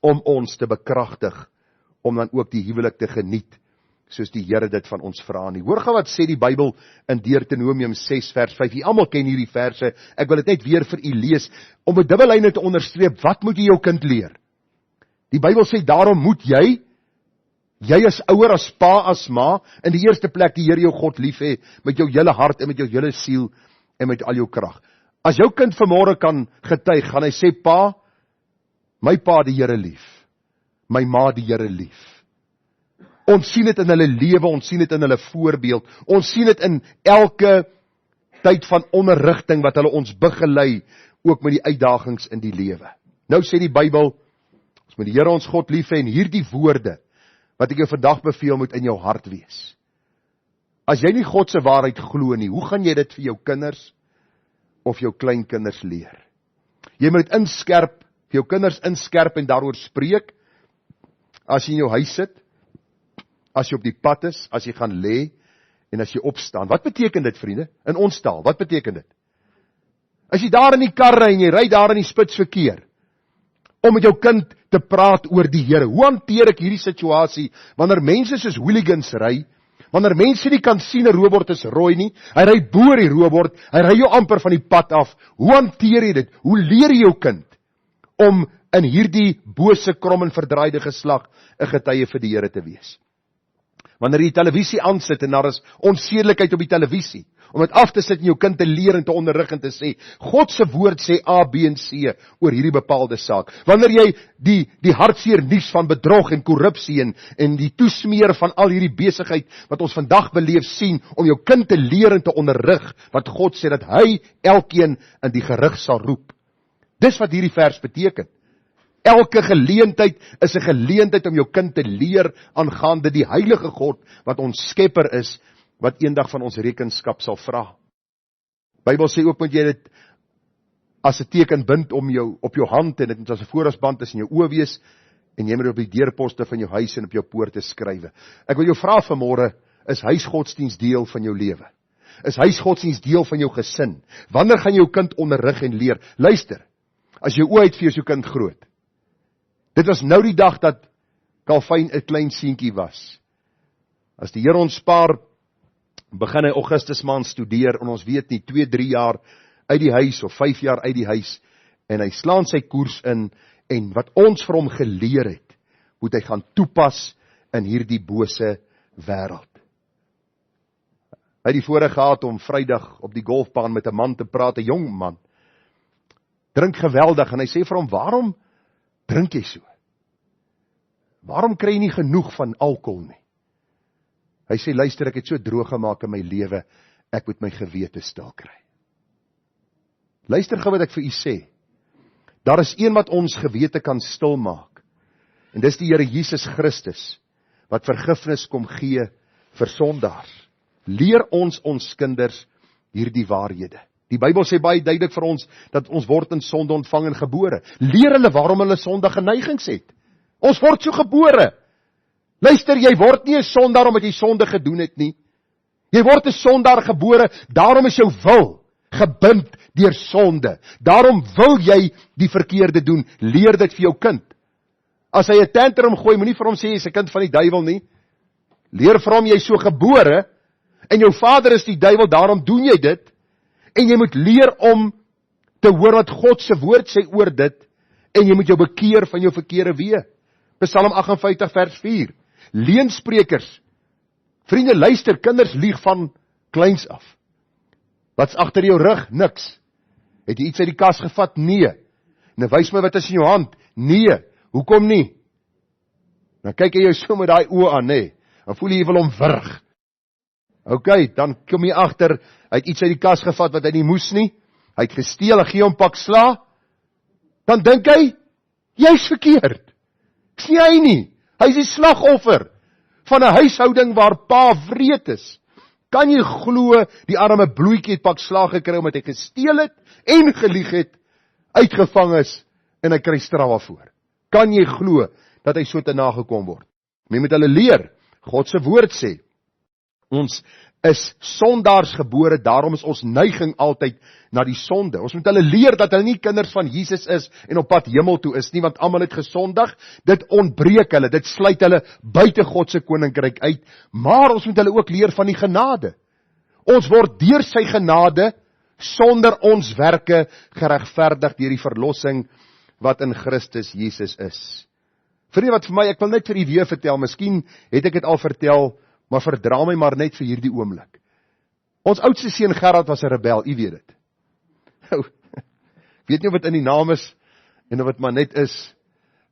om ons te bekragtig om dan ook die huwelik te geniet soos die Here dit van ons vra nie. Hoor gou wat sê die Bybel in Deuteronomium 6 vers 5. Jy almal ken hierdie verse. Ek wil dit net weer vir u lees om 'n dubbellyne te onderstreep. Wat moet jy jou kind leer? Die Bybel sê daarom moet jy as ouer, as pa, as ma, in die eerste plek die Here jou God lief hê met jou hele hart en met jou hele siel en met al jou krag. As jou kind vanmôre kan getuig, gaan hy sê, pa, my pa die Here lief, my ma die Here lief. Ons sien dit in hulle lewe, ons sien dit in hulle voorbeeld, ons sien dit in elke tyd van onderrigting wat hulle ons begelei, ook met die uitdagings in die lewe. Nou sê die Bybel, ons moet die Here ons God lief hê en hierdie woorde wat ek jou vandag beveel moet in jou hart wees. As jy nie God se waarheid glo nie, hoe gaan jy dit vir jou kinders of jou kleinkinders leer? Jy moet dit inskerp vir jou kinders inskerp en daaroor spreek, as jy in jou huis sit, as jy op die pad is, as jy gaan lê, en as jy opstaan. Wat beteken dit, vriende? In ons taal, wat beteken dit? As jy daar in die kar ry en jy ry daar in die spitsverkeer, om met jou kind te praat oor die Here. Hoe hanteer ek hierdie situasie, wanneer mense soos hooligans ry, wanneer mense nie kan sien 'n robord is rooi nie, hy ry bo die robord, hy ry jou amper van die pad af. Hoe hanteer jy dit? Hoe leer jy jou kind om in hierdie bose, krom en verdraaide geslag 'n getuie vir die Here te wees? Wanneer jy die televisie aansit en daar is onsedelikheid op die televisie, om dit af te sit en jou kind te leer en te onderrig en te sê, God se woord sê A, B en C oor hierdie bepaalde saak. Wanneer jy die hartseer nuus van bedrog en korrupsie en die toesmeer van al hierdie besigheid wat ons vandag beleef sien, om jou kind te leer en te onderrig, wat God sê dat hy elkeen in die gerig sal roep. Dis wat hierdie vers beteken. Elke geleentheid is 'n geleentheid om jou kind te leer aangaande die heilige God, wat ons skepper is, wat eendag van ons rekenskap sal vra. Bybel sê ook, moet jy dit as 'n teken bind op jou hand, en dit moet as 'n voorrangsband is in jou oë wees, en jy moet dit op die deurposte van jou huis en op jou poorte skrywe. Ek wil jou vra vanmôre, is huisgodsdienst deel van jou lewe? Is huisgodsdienst deel van jou gesin? Wanneer gaan jou kind onderrig en leer? Luister, as jy oë het vir jou kind groot. Dit was nou die dag dat Calvin 'n klein seentjie was. As die Here ons spaar, begin hy Augustus maand studeer, en ons weet nie, 2-3 jaar uit die huis, of 5 jaar uit die huis, en hy slaan sy koers in, en wat ons vir hom geleer het, moet hy gaan toepas in hierdie bose wêreld. Hy het die voorreg gehad om Vrydag op die golfbaan met 'n man te praat, 'n jong man, drink geweldig, en hy sê vir hom, waarom drink jy so? Waarom kry jy nie genoeg van alkohol nie? Hy sê, luister, ek het so droog gemaak in my lewe, ek moet my gewete stil kry. Luister gou wat ek vir u sê. Daar is een wat ons gewete kan stil maak, en dis die Here Jesus Christus, wat vergifnis kom gee vir sondaars. Leer ons kinders hierdie waarhede. Die Bybel sê baie duidelik vir ons, dat ons word in sonde ontvang en gebore. Leer hulle waarom hulle sondige neigings het. Ons word so gebore. Luister, jy word nie 'n sondaar omdat jy sonde gedoen het nie. Jy word 'n sondaar gebore, daarom is jou wil gebind deur sonde. Daarom wil jy die verkeerde doen. Leer dit vir jou kind. As hy 'n tantrum gooi, moenie vir hom sê jy's 'n kind van die duiwel nie. Leer vir hom jy's so gebore, en jou vader is die duiwel, daarom doen jy dit. En jy moet leer om te hoor wat God se woord sê oor dit, en jy moet jou bekeer van jou verkeerde weë. Psalm 58 vers 4. Leensprekers. Vriende, luister, kinders lieg van kleins af. Wat's agter jou rug? Niks. Het jy iets uit die kas gevat? Nee. Nou wys my wat is in jou hand? Nee. Hoekom nie? Dan kyk jy jou so met daai oë aan, nê? Dan voel jy wil hom wurg. OK, dan kom jy agter, hy het iets uit die kas gevat wat hy nie moes nie. Hy het gesteel, hy gee hom pak sla. Dan dink hy, jy's verkeerd. Ek sien hy nie. Hy is die slagoffer van 'n huishouding waar pa wreed is. Kan jy glo die arme bloetjie het pak slaag gekry omdat hy gesteel het en gelieg het, uitgevang is en hy kry straf daarvoor? Kan jy glo dat hy so te nagekom word? Men moet hulle leer. God se woord sê, ons is sondaars gebore, daarom is ons neiging altyd na die sonde. Ons moet hulle leer dat hulle nie kinders van Jesus is en op pad hemel toe is nie, want almal het gesondig. Dit ontbreek hulle, dit sluit hulle buite God se koninkryk uit. Maar ons moet hulle ook leer van die genade. Ons word deur sy genade sonder ons werke geregverdig deur die verlossing wat in Christus Jesus is. Vriende, wat vir my, ek wil net vir u weer vertel, miskien het ek dit al vertel, maar verdra my maar net vir hierdie oomblik. Ons oudste seun Gerard was 'n rebel, u weet dit. Weet nie of dit in die naam is, en of dit maar net is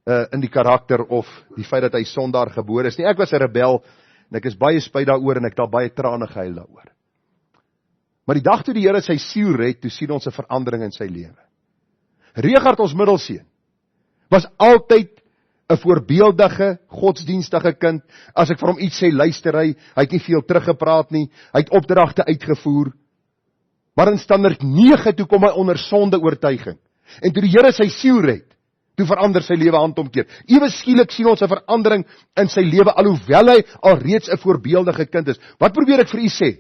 in die karakter, of die feit dat hy sondaar gebore is nie. Ek was 'n rebel, en ek is baie spyt daaroor, en ek het al baie trane gehuil daaroor. Maar die dag toe die Here sy siel red, toe sien ons 'n verandering in sy lewe. Regard, ons middelseun, was altyd 'n voorbeeldige, godsdienstige kind. As ek vir hom iets sê, luister hy het nie veel teruggepraat nie, hy het opdragte uitgevoer. Maar in standaard 9 toe kom hy onder sonde oortuiging. En toe die Here sy siel red, Toe verander sy lewe handomkeer. Ewe skielik sien ons 'n verandering in sy lewe, alhoewel hy alreeds 'n voorbeeldige kind is. Wat probeer ek vir u sê?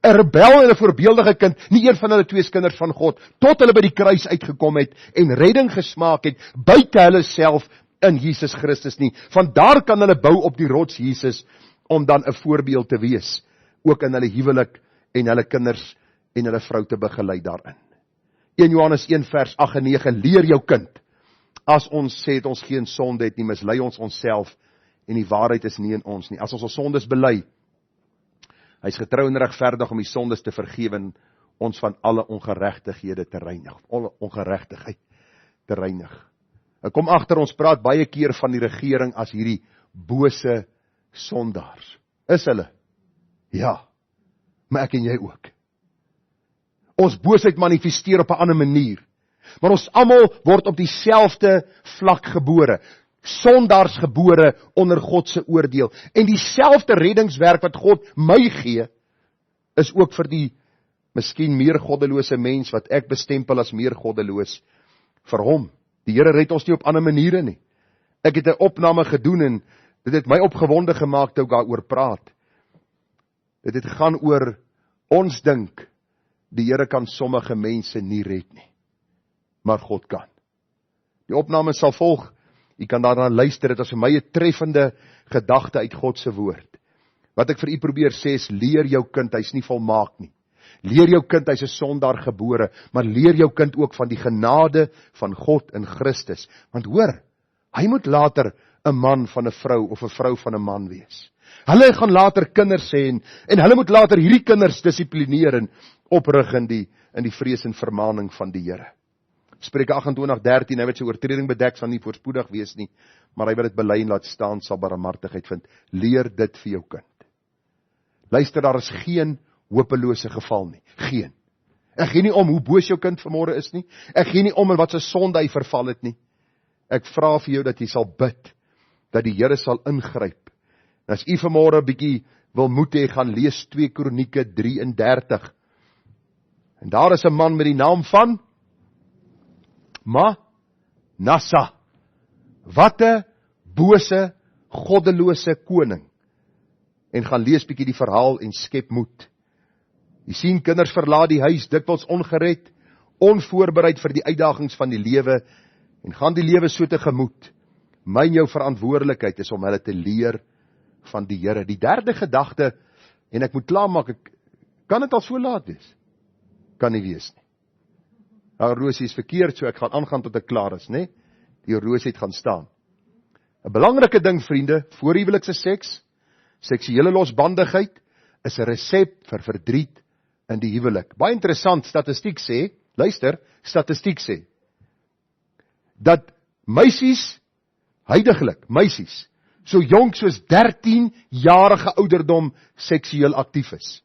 'n Rebel en 'n voorbeeldige kind, nie een van hulle twee is kinders van God, tot hulle by die kruis uitgekom het en redding gesmaak het, buite hulle self in Jesus Christus nie. Vandaar kan hulle bou op die rots Jesus, om dan 'n voorbeeld te wees, ook in hulle huwelik en hulle kinders en hulle vrou te begelei daarin. 1 Johannes 1 vers 8 en 9, leer jou kind, as ons sê het ons geen sonde het nie, mislei ons onsself en die waarheid is nie in ons nie. As ons sondes bely, hy is getrou en regverdig om die sondes te vergewe en ons van alle ongeregtighede te reinig. Alle ongeregtigheid te reinig. Ek kom agter, ons praat baie keer van die regering as hierdie bose sondaars. Is hulle? Ja, maar ek en jy ook. Ons boosheid manifesteer op 'n ander manier. Maar ons almal word op dieselfde vlak gebore. Sondaars gebore onder God se oordeel. En dieselfde reddingswerk wat God my gee, is ook vir die miskien meer goddelose mens wat ek bestempel as meer goddeloos, vir hom. Die Here red ons nie op ander maniere nie. Ek het 'n opname gedoen en dit het my opgewonde gemaak toe ek daaroor praat. Dit het gegaan oor, ons dink, die Here kan sommige mense nie red nie, maar God kan. Die opname sal volg, u kan daarna luister, dit is vir my 'n treffende gedagte uit God se woord. Wat ek vir u probeer sê is, leer jou kind, hy's nie volmaak nie. Leer jou kind, hy's 'n sondaar gebore, maar leer jou kind ook van die genade van God in Christus. Want hoor, hy moet later 'n man van 'n vrou of 'n vrou van 'n man wees. Hulle gaan later kinders hê en hulle moet later hierdie kinders dissiplineer en oprig in die vrees en vermaaning van die Here. Spreuke 28:13, hy wat sy oortreding bedek sal nie voorspoedig wees nie, maar hy wat dit bely en laat staan sal barmhartigheid vind. Leer dit vir jou kind. Luister, daar is geen hopelose geval nie. Geen. Ek gee nie om hoe boos jou kind vanmôre is nie. Ek gee nie om in wat se sonde hy verval het nie. Ek vra vir jou dat jy sal bid, dat die Here sal ingryp. En as u vanmôre 'n bietjie wil moed hê, gaan lees 2 Kronieke 33. En daar is 'n man met die naam van Manasseh. Wat 'n bose, goddelose koning. En gaan lees bietjie die verhaal en skep moed. Jy sien, kinders verlaat die huis, dikwels ongered, onvoorbereid vir die uitdagings van die lewe, en gaan die lewe so tegemoet. My en jou verantwoordelikheid is om hulle te leer van die Here. Die derde gedagte, en ek moet klaarmaak, kan dit al so laat wees? Kan nie wees nie. Nou, horlosie is verkeerd, so ek gaan aangaan tot ek klaar is, né? Die horlosie het gaan staan. 'n Belangrike ding, vriende, voorhuwelikse seks, seksuele losbandigheid, is 'n resep vir verdriet in die huwelik. Baie interessant, statistiek sê, luister, statistiek sê, dat meisies, huidiglik, meisies, so jonk soos 13-jarige ouderdom seksueel aktief is.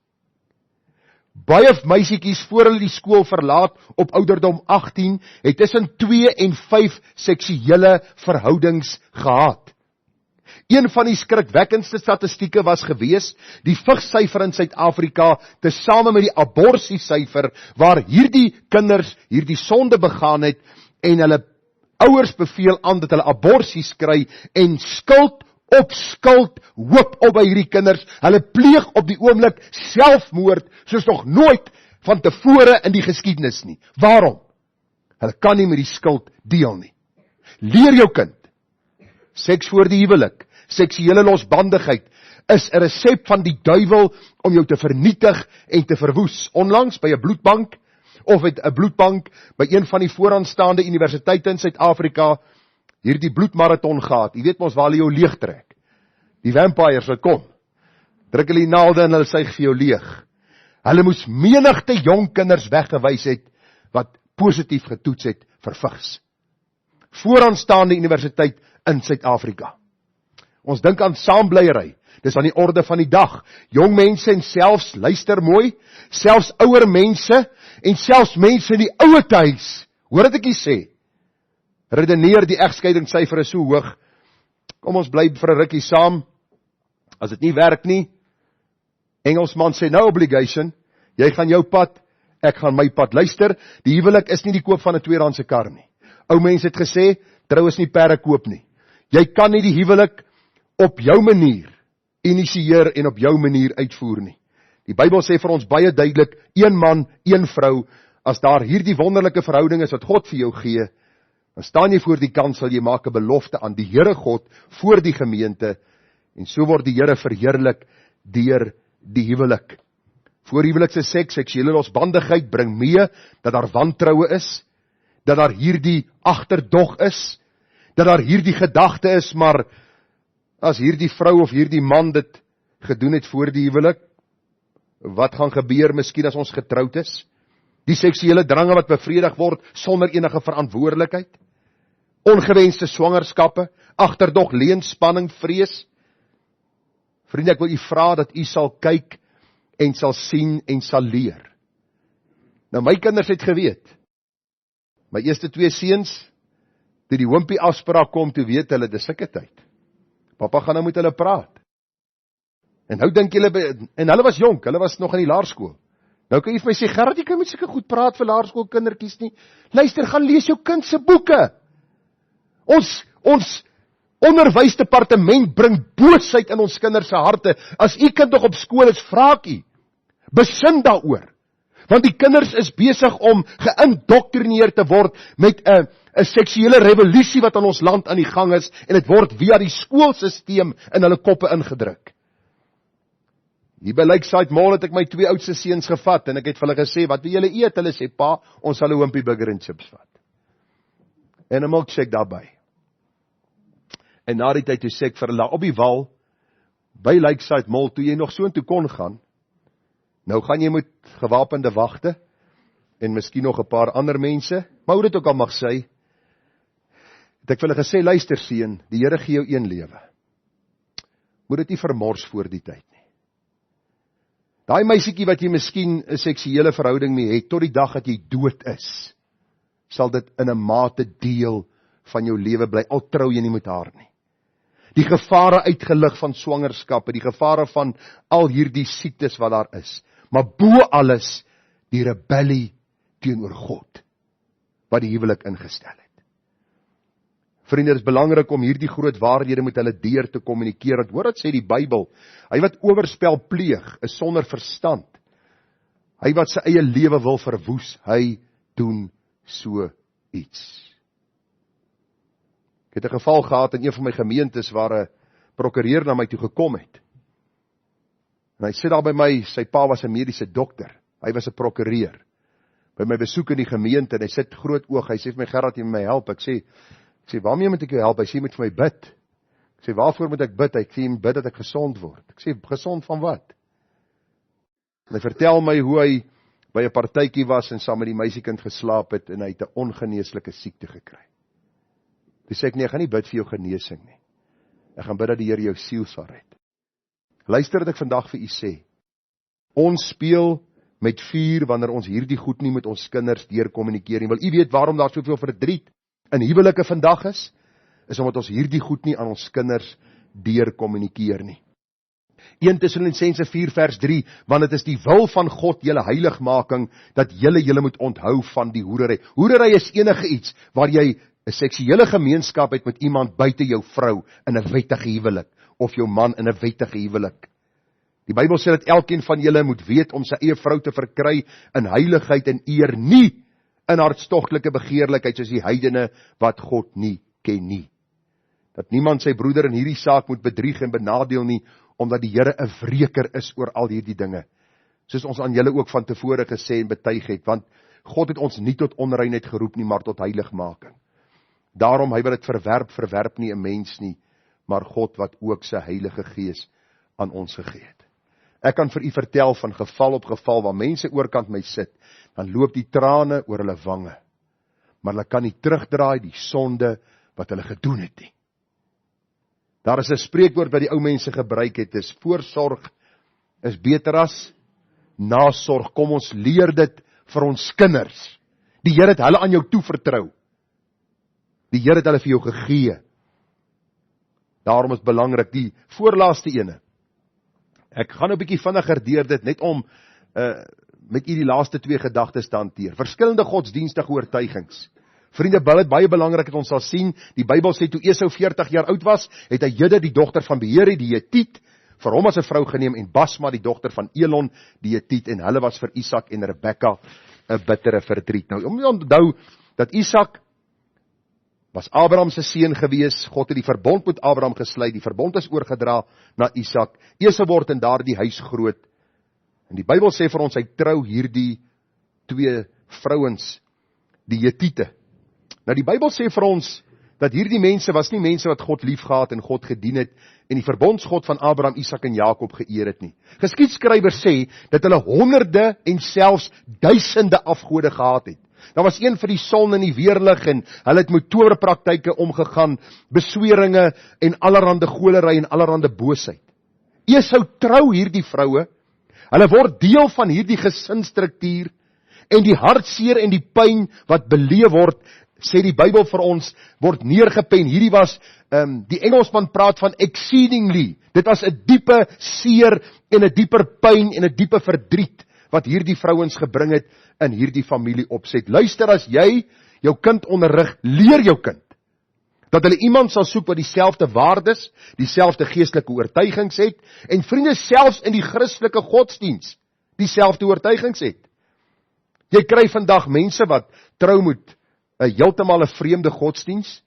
Baie meisiekies voor hulle die skool verlaat op ouderdom 18, het tussen 2 en 5 seksuele verhoudings gehad. Een van die skrikwekkendste statistieke was gewees, die vigssyfer in Suid-Afrika, tesame met die abortussyfer, waar hierdie kinders hierdie sonde begaan het, en hulle ouers beveel aan dat hulle abortus kry, en skuld op skuld hoop op by hierdie kinders. Hulle pleeg op die oomblik selfmoord, soos nog nooit van tevore in die geskiedenis nie. Waarom? Hulle kan nie met die skuld deel nie. Leer jou kind, seks voor die huwelik, seksuele losbandigheid, is 'n resep van die duiwel om jou te vernietig en te verwoes. Onlangs by 'n bloedbank, of het 'n bloedbank by een van die vooraanstaande universiteite in Suid-Afrika, hierdie bloedmarathon gehad. Jy weet mos waar hulle jou leeg trek. Die vampires wat kom, druk hulle die naalde en hulle suig vir jou leeg. Hulle moes menigte jong kinders weggewys het, wat positief getoets het vir vigs. Vooraanstaande universiteit in Suid-Afrika. Ons dink aan saambleiery, dis aan die orde van die dag. Jong mense en selfs, luister mooi, selfs ouer mense en selfs mense in die ouete huis, hoor wat ek hier sê, redeneer die egskeidingssyfer is so hoog, kom ons bly vir 'n rukkie saam, as dit nie werk nie, Engelsman sê no obligation, jy gaan jou pad, ek gaan my pad. Luister, die huwelik is nie die koop van 'n tweedehandse kar nie. Ou mense het gesê, Trou is nie perdekoop nie. Jy kan nie die huwelik op jou manier initieer en op jou manier uitvoer nie. Die Bybel sê vir ons baie duidelik, een man, een vrou, as daar hierdie wonderlike verhouding is wat God vir jou gee, dan staan jy voor die kansel, jy maak 'n belofte aan die Here God voor die gemeente, en so word die Here verheerlik deur die huwelik. Voorhuwelikse seks, seksuele losbandigheid bring mee dat daar wantroue is, dat daar hierdie agterdog is, dat daar hierdie gedagte is, maar as hierdie vrou of hierdie man dit gedoen het voor die huwelik, wat gaan gebeur miskien as ons getroud is? Die seksuele drange wat bevredig word sonder enige verantwoordelikheid, ongewenste swangerskappe, agterdog, leenspanning, vrees. Vriende, ek wil u vra dat u sal kyk en sal sien en sal leer. Nou my kinders het geweet, my eerste 2 seuns, toe die hompie afspraak kom, toe weet hulle, dis sulke tyd. Papa gaan nou met hulle praat. En nou dink julle, en hulle was jonk, hulle was nog in die laerskool. Nou kan jy vir my sê, Gerard, jy kan met sulke goed praat vir laerskoolkindertjies nie. Luister, gaan lees jou kind se boeke. Ons onderwysdepartement bring boosheid in ons kinders se harte. As u kind nog op skool is, vra ek u, besin daaroor. Want die kinders is besig om geïndoktrineer te word met 'n seksuele revolusie wat in ons land aan die gang is, en dit word via die skoolsisteem in hulle koppe ingedruk. Hier by Lakeside Mall het ek my 2 oudste seuns gevat, en ek het vir hulle gesê, wat wil julle eet? Hulle sê, pa, ons sal 'n Wimpy burger en chips vat. En 'n milkshake daarbey. En na die tyd toe sê ek vir hulle, op die wal, by Lakeside Mall, toe jy nog so intoe kon gaan, nou gaan jy met gewapende wagte, en miskien nog 'n paar ander mense, maar hoe dit ook al mag sê, het ek vir hulle gesê, luister seun, die Here gee jou een lewe. Moet dit nie vermors voor die tyd nie. Daai meisietjie wat jy miskien 'n seksuele verhouding mee het, tot die dag dat jy dood is, sal dit in 'n mate deel van jou lewe bly, al trou jy nie met haar nie. Die gevare uitgelig van swangerskappe, die gevare van al hierdie siektes wat daar is, maar bo alles, die rebellie teenoor God, wat die huwelik ingestel het. Vriende, dit is belangrik om hierdie groot waarhede met hulle deur te kommunikeer, want hoor wat sê die Bybel, hy wat oorspel pleeg, is sonder verstand. Hy wat sy eie lewe wil verwoes, hy doen so iets. Ek het 'n geval gehad in een van my gemeentes waar 'n prokureur na my toe gekom het. En hy sit daar by my, sy pa was 'n mediese dokter, hy was 'n prokureur. By my besoek in die gemeente, en hy sit groot oog, hy sê vir my, Gerard, jy moet my help. Ek sê, waarmee moet ek jou help? Hy sê, jy moet vir my bid. Ek sê, waarvoor moet ek bid? Hy sê, bid dat ek gesond word. Ek sê, gesond van wat? En hy vertel my hoe hy by 'n partytjie was en saam met die meisiekind geslaap het, en hy het 'n ongeneeslike siekte gekry. Toe sê ek, nee, ek gaan nie bid vir jou genesing nie. Ek gaan bid dat die Here jou siel sal red. Luister wat ek vandag vir u sê. Ons speel met vuur wanneer ons hierdie goed nie met ons kinders deur kommunikeer nie. Wil u weet waarom daar soveel verdriet in huwelike vandag is omdat ons hierdie goed nie aan ons kinders deur kommunikeer nie. 1 Tessalonisense 4 vers 3, want dit is die wil van God, julle heiligmaking, dat julle moet onthou van die hoerery. Hoerery is enige iets waar jy 'n seksuele gemeenskap het met iemand buite jou vrou in 'n wettige huwelik, of jou man in 'n wettige huwelik. Die Bybel sê dat elkeen van julle moet weet om sy eie vrou te verkry in heiligheid en eer, nie in hartstogtelike begeerlikheid soos die heidene wat God nie ken nie. Dat niemand sy broeder in hierdie saak moet bedrieg en benadeel nie, omdat die Here 'n wreker is oor al hierdie dinge. Soos ons aan julle ook van tevore gesê en betuig het, want God het ons nie tot onreinheid geroep nie, maar tot heiligmaking. Daarom, hy wat dit verwerp nie 'n mens nie, maar God wat ook sy Heilige Gees aan ons gegee het. Ek kan vir u vertel van geval op geval, waar mense oorkant my sit, dan loop die trane oor hulle wange, maar hulle kan nie terugdraai die sonde wat hulle gedoen het nie. Daar is 'n spreekwoord wat die ou mense gebruik het, is voorsorg is beter as nasorg. Kom ons leer dit vir ons kinders. Die Here het hulle aan jou toevertrou. Die Here het hulle vir jou gegee. Daarom is belangrik die voorlaaste ene. Ek gaan 'n bietjie vinniger deur dit, net om met u die laaste 2 gedagtes te hanteer. Verskillende godsdienstige oortuigings Vriende, baie belangrik dat ons sal sien, die Bybel sê toe Esau 40 jaar oud was, het hy Jidde, die dogter van Beeri, die Hetiet, vir hom as 'n vrou geneem, en Basma, die dogter van Elon, die Hetiet, en hulle was vir Isak en Rebekka 'n bittere verdriet. Nou, om te onthou dat Isak was Abraham se seun gewees, God het die verbond met Abraham gesluit, die verbond is oorgedra na Isak, Esau word in daardie huis groot, en die Bybel sê vir ons, hy trou hierdie twee vrouens, die Hetiete. Nou die Bybel sê vir ons, dat hierdie mense was nie mense wat God liefgehad en God gedien het, en die verbondsgod van Abraham, Isak en Jakob geëer het nie. Geskiedskrywer sê, dat hulle honderde en selfs duisende afgode gehad het. Daar was een vir die son en die weerlig, en hulle het met towerpraktyke omgegaan, besweringe en allerhande golery en allerhande boosheid. Esau trou hierdie vroue, hulle word deel van hierdie gesinsstruktuur, en die hartseer en die pyn wat beleef word, sê die Bybel vir ons, word neergepen. Hierdie was, die Engelsman praat van exceedingly, dit was 'n diepe seer en 'n dieper pyn en 'n diepe verdriet, wat hierdie vrouens gebring het in hierdie familie opset. Luister, as jy jou kind onderrig, leer jou kind, dat hulle iemand sal soek wat dieselfde waardes, dieselfde geestelike oortuigings het, en vriende, selfs in die Christelike godsdiens, dieselfde oortuigings het. Jy kry vandag mense wat trou met heeltemal 'n vreemde godsdiens.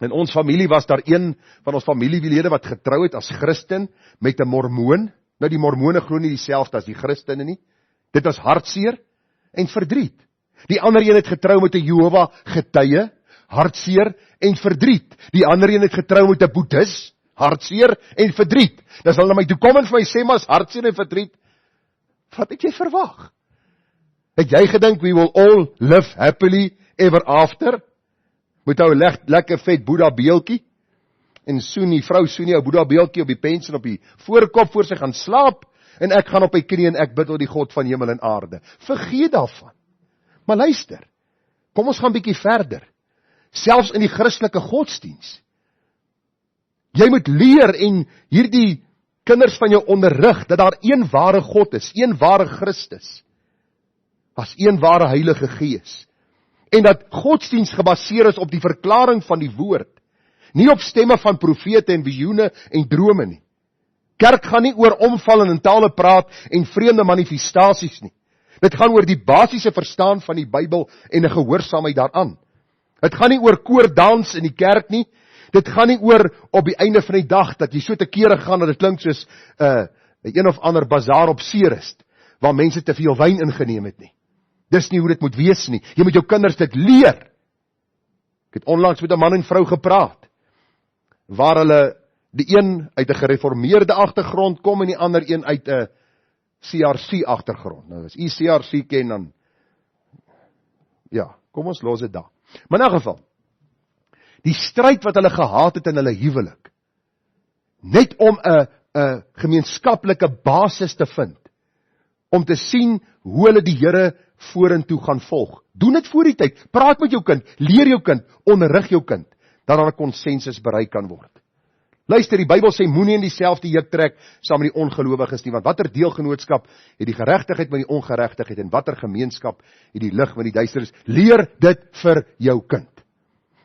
In ons familie was daar een van ons familielede wat getrou het as Christen met 'n Mormoon. Nou die Mormone glo nie dieselfde as die Christene nie. Dit was hartseer en verdriet. Die ander een het getrou met 'n Jehova getuie, hartseer en verdriet. Die ander een het getrou met 'n Boeddhis, hartseer en verdriet. Dis hulle na my toe kom en vir my sê, maar hartseer en verdriet. Wat het jy verwag? Het jy gedink, we will all live happily ever after? Moet hou lekker vet Boeddha beeltjie, en die vrou soen jou Boeddha beeltjie op die pens en op die voorkop voor sy gaan slaap, en ek gaan op my knie en ek bid tot die God van hemel en aarde. Vergeet daarvan. Maar luister, kom ons gaan bietjie verder. Selfs in die Christelike godsdiens. Jy moet leer en hierdie kinders van jou onderrig, dat daar een ware God is, een ware Christus, as een ware Heilige Gees, en dat godsdiens gebaseer is op die verklaring van die woord, nie op stemme van profete en visioene en drome nie. Kerk gaan nie oor omval en in tale praat en vreemde manifestasies nie. Dit gaan oor die basiese verstaan van die Bybel en 'n gehoorsaamheid daaraan. Dit gaan nie oor koordans in die kerk nie. Dit gaan nie oor op die einde van die dag dat jy so te kere gaan dat dit klink soos een of ander bazaar op Ceres, waar mense te veel wyn ingeneem het nie. Dis nie hoe dit moet wees nie. Jy moet jou kinders dit leer. Ek het onlangs met 'n man en vrou gepraat, waar hulle die een uit 'n gereformeerde agtergrond kom en die ander een uit 'n CRC agtergrond. Nou as jy CRC ken dan, ja, kom ons los dit daar. Maar in 'n geval, die stryd wat hulle gehad het in hulle huwelik, net om 'n gemeenskaplike basis te vind, om te sien hoe hulle die Here vorentoe gaan volg. Doen dit voor die tyd. Praat met jou kind, leer jou kind, onderrig jou kind, dat daar 'n konsensus bereik kan word. Luister, die Bybel sê, moenie in dieselfde juk trek saam met die ongelowiges nie, want watter deelgenootskap het die geregtigheid met die ongeregtigheid, en watter gemeenskap het die lig met die duisternis? Leer dit vir jou kind.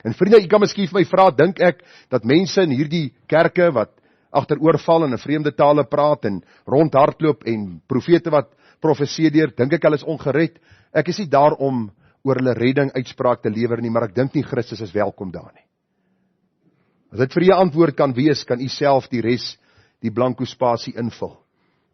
En vriende, jy kan miskien vir my vra, dink ek, dat mense in hierdie kerke, wat agteroorval en in vreemde tale praat, en rondhardloop, en profete wat profeseer, dink ek hulle is ongered? Ek is nie daar om oor hulle redding uitspraak te lewer nie, maar ek dink nie Christus is welkom daar nie. As dit vir u antwoord kan wees, kan u self die res, die blanko spasie invul.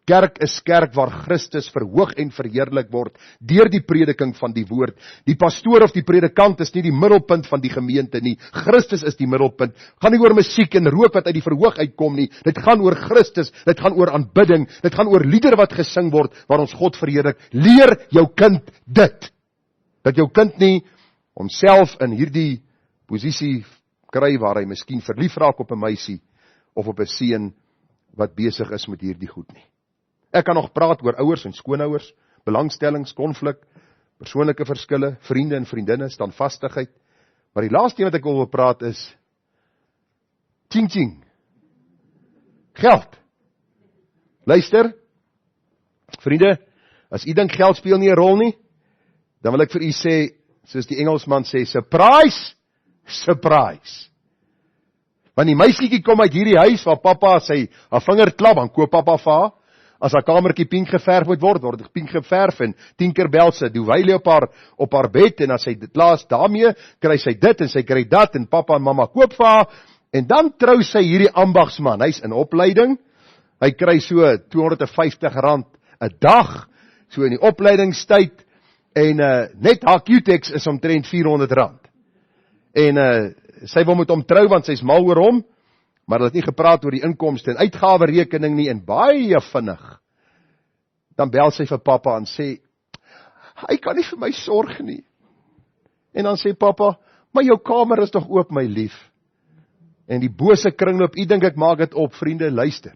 Kerk is kerk waar Christus verhoog en verheerlik word deur die prediking van die woord. Die pastoor of die predikant is nie die middelpunt van die gemeente nie. Christus is die middelpunt. Gaan nie oor musiek en rook wat uit die verhoog uitkom nie. Dit gaan oor Christus, dit gaan oor aanbidding, dit gaan oor liedere wat gesing word waar ons God verheerlik. Leer jou kind dit. Dat jou kind nie homself in hierdie posisie kry waar hy miskien verlief raak op 'n meisie of op 'n seun wat besig is met hierdie goed nie. Ek kan nog praat oor ouers en skoonouers, belangstellings, konflik, persoonlike verskille, vriende en vriendinne, standvastigheid. Maar die laaste een wat ek wil praat is ching. Geld. Luister, vriende, as u dink geld speel nie 'n rol nie, dan wil ek vir u sê, soos die Engelsman sê, surprise, surprise. Want die meisietjie kom uit hierdie huis waar pappa haar vinger klap, dan koop pappa vir haar. As haar kamertjie pink geverf moet word dit pink geverf en 10 keer bel sy duwyle op haar bed en as sy dit laas daarmee, kry sy dit en sy kry dat en pappa en mamma koop vir haar en dan trou sy hierdie ambagsman. Hy's in opleiding. Hy kry so R250 'n dag, so in die opleidingstyd en net haar Q-Tex is omtrent R400. En sy wil met hom trou want sy's mal oor hom. Maar hulle het nie gepraat oor die inkomste en uitgawe rekening nie en baie vinnig. Dan bel sy vir pappa en sê, hy kan nie vir my sorg nie. En dan sê pappa, maar jou kamer is tog oop my lief. En die bose kringloop, dink ek maak dit op, vriende, luister.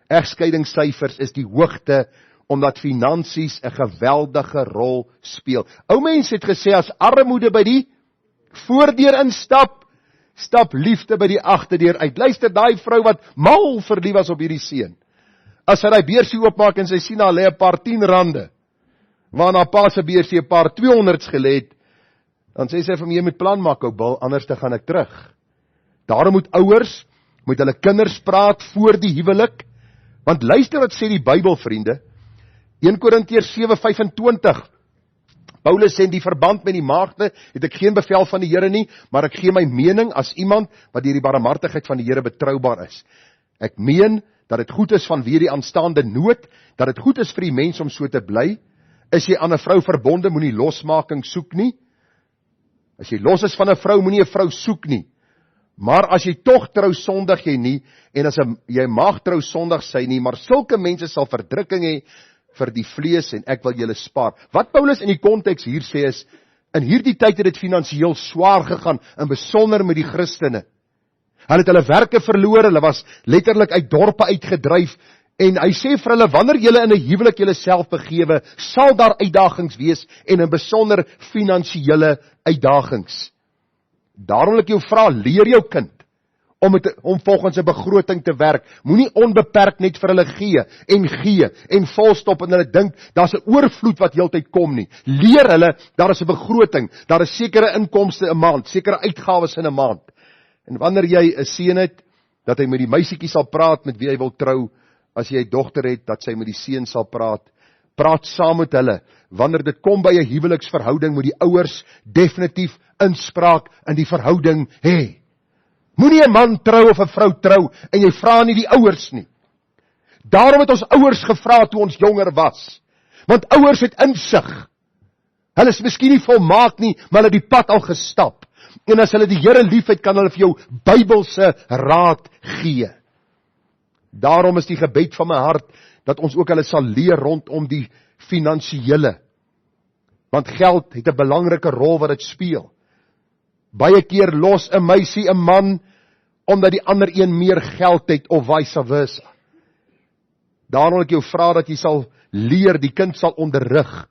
Egskeidingssyfers is die hoogte, omdat finansies 'n geweldige rol speel. Ou mense het gesê, as armoede by die voordeur instap, stap liefde by die agterdeur uit. Luister, daai vrou wat mal verlief was op hierdie seun. As sy daai beursie oopmaak en sy sien daar lê 'n paar R10, waarna haar pa se beursie 'n paar R200s gelê het, dan sê sy vir my, jy moet plan maak, ou bil, anders te gaan ek terug. Daarom moet ouers met hulle kinders praat voor die huwelik, want luister wat sê die Bybel, vriende. 1 Korintiërs 7:25. Paulus sê, die verband met die maagde, het ek geen bevel van die Here nie, maar ek gee my mening as iemand wat deur die barmhartigheid van die Here betroubaar is. Ek meen, dat het goed is vanweë die aanstaande nood, dat het goed is vir die mens om so te bly. Is jy aan 'n vrou verbonde, moenie losmaking soek nie. As jy los is van 'n vrou, moenie 'n vrou soek nie. Maar as jy tog trou, sondig jy nie, en as jy mag trou, sondig sy nie, maar sulke mense sal verdrukking hê vir die vlees en ek wil julle spaar. Wat Paulus in die konteks hier sê is, in hierdie tyd het dit finansiëel swaar gegaan, in besonder met die Christene. Hulle het hulle werke verloor, hulle was letterlik uit dorpe uitgedryf, en hy sê vir hulle, wanneer julle in 'n huwelik julle self begewe, sal daar uitdagings wees, en in besonder finansiële uitdagings. Daarom wil ek jou vra, leer jou kind, om volgens 'n begroting te werk. Moenie onbeperk net vir hulle gee en volstop en hulle dink daar's 'n oorvloed wat heeltyd kom nie. Leer hulle, daar is 'n begroting, daar is sekere inkomste 'n maand, sekere uitgawes in 'n maand. En wanneer jy 'n seun het, dat hy met die meisietjie sal praat met wie hy wil trou, as jy 'n dogter het, dat sy met die seun sal praat saam met hulle. Wanneer dit kom by 'n huweliksverhouding, moet die ouers definitief inspraak in die verhouding hê. Moenie 'n man trou of 'n vrou trou en jy vra nie die ouers nie. Daarom het ons ouers gevra toe ons jonger was. Want ouers het insig. Hulle is miskien nie volmaak nie, maar hulle het die pad al gestap. En as hulle die Here liefhet, kan hulle vir jou Bybelse raad gee. Daarom is die gebed van my hart, dat ons ook hulle sal leer rondom die finansiële. Want geld het 'n belangrike rol wat dit speel. Baie keer los 'n meisie 'n man, omdat die ander een meer geld het, of vice versa. Daarom wil ek jou vra dat jy sal leer, die kind sal onderrig.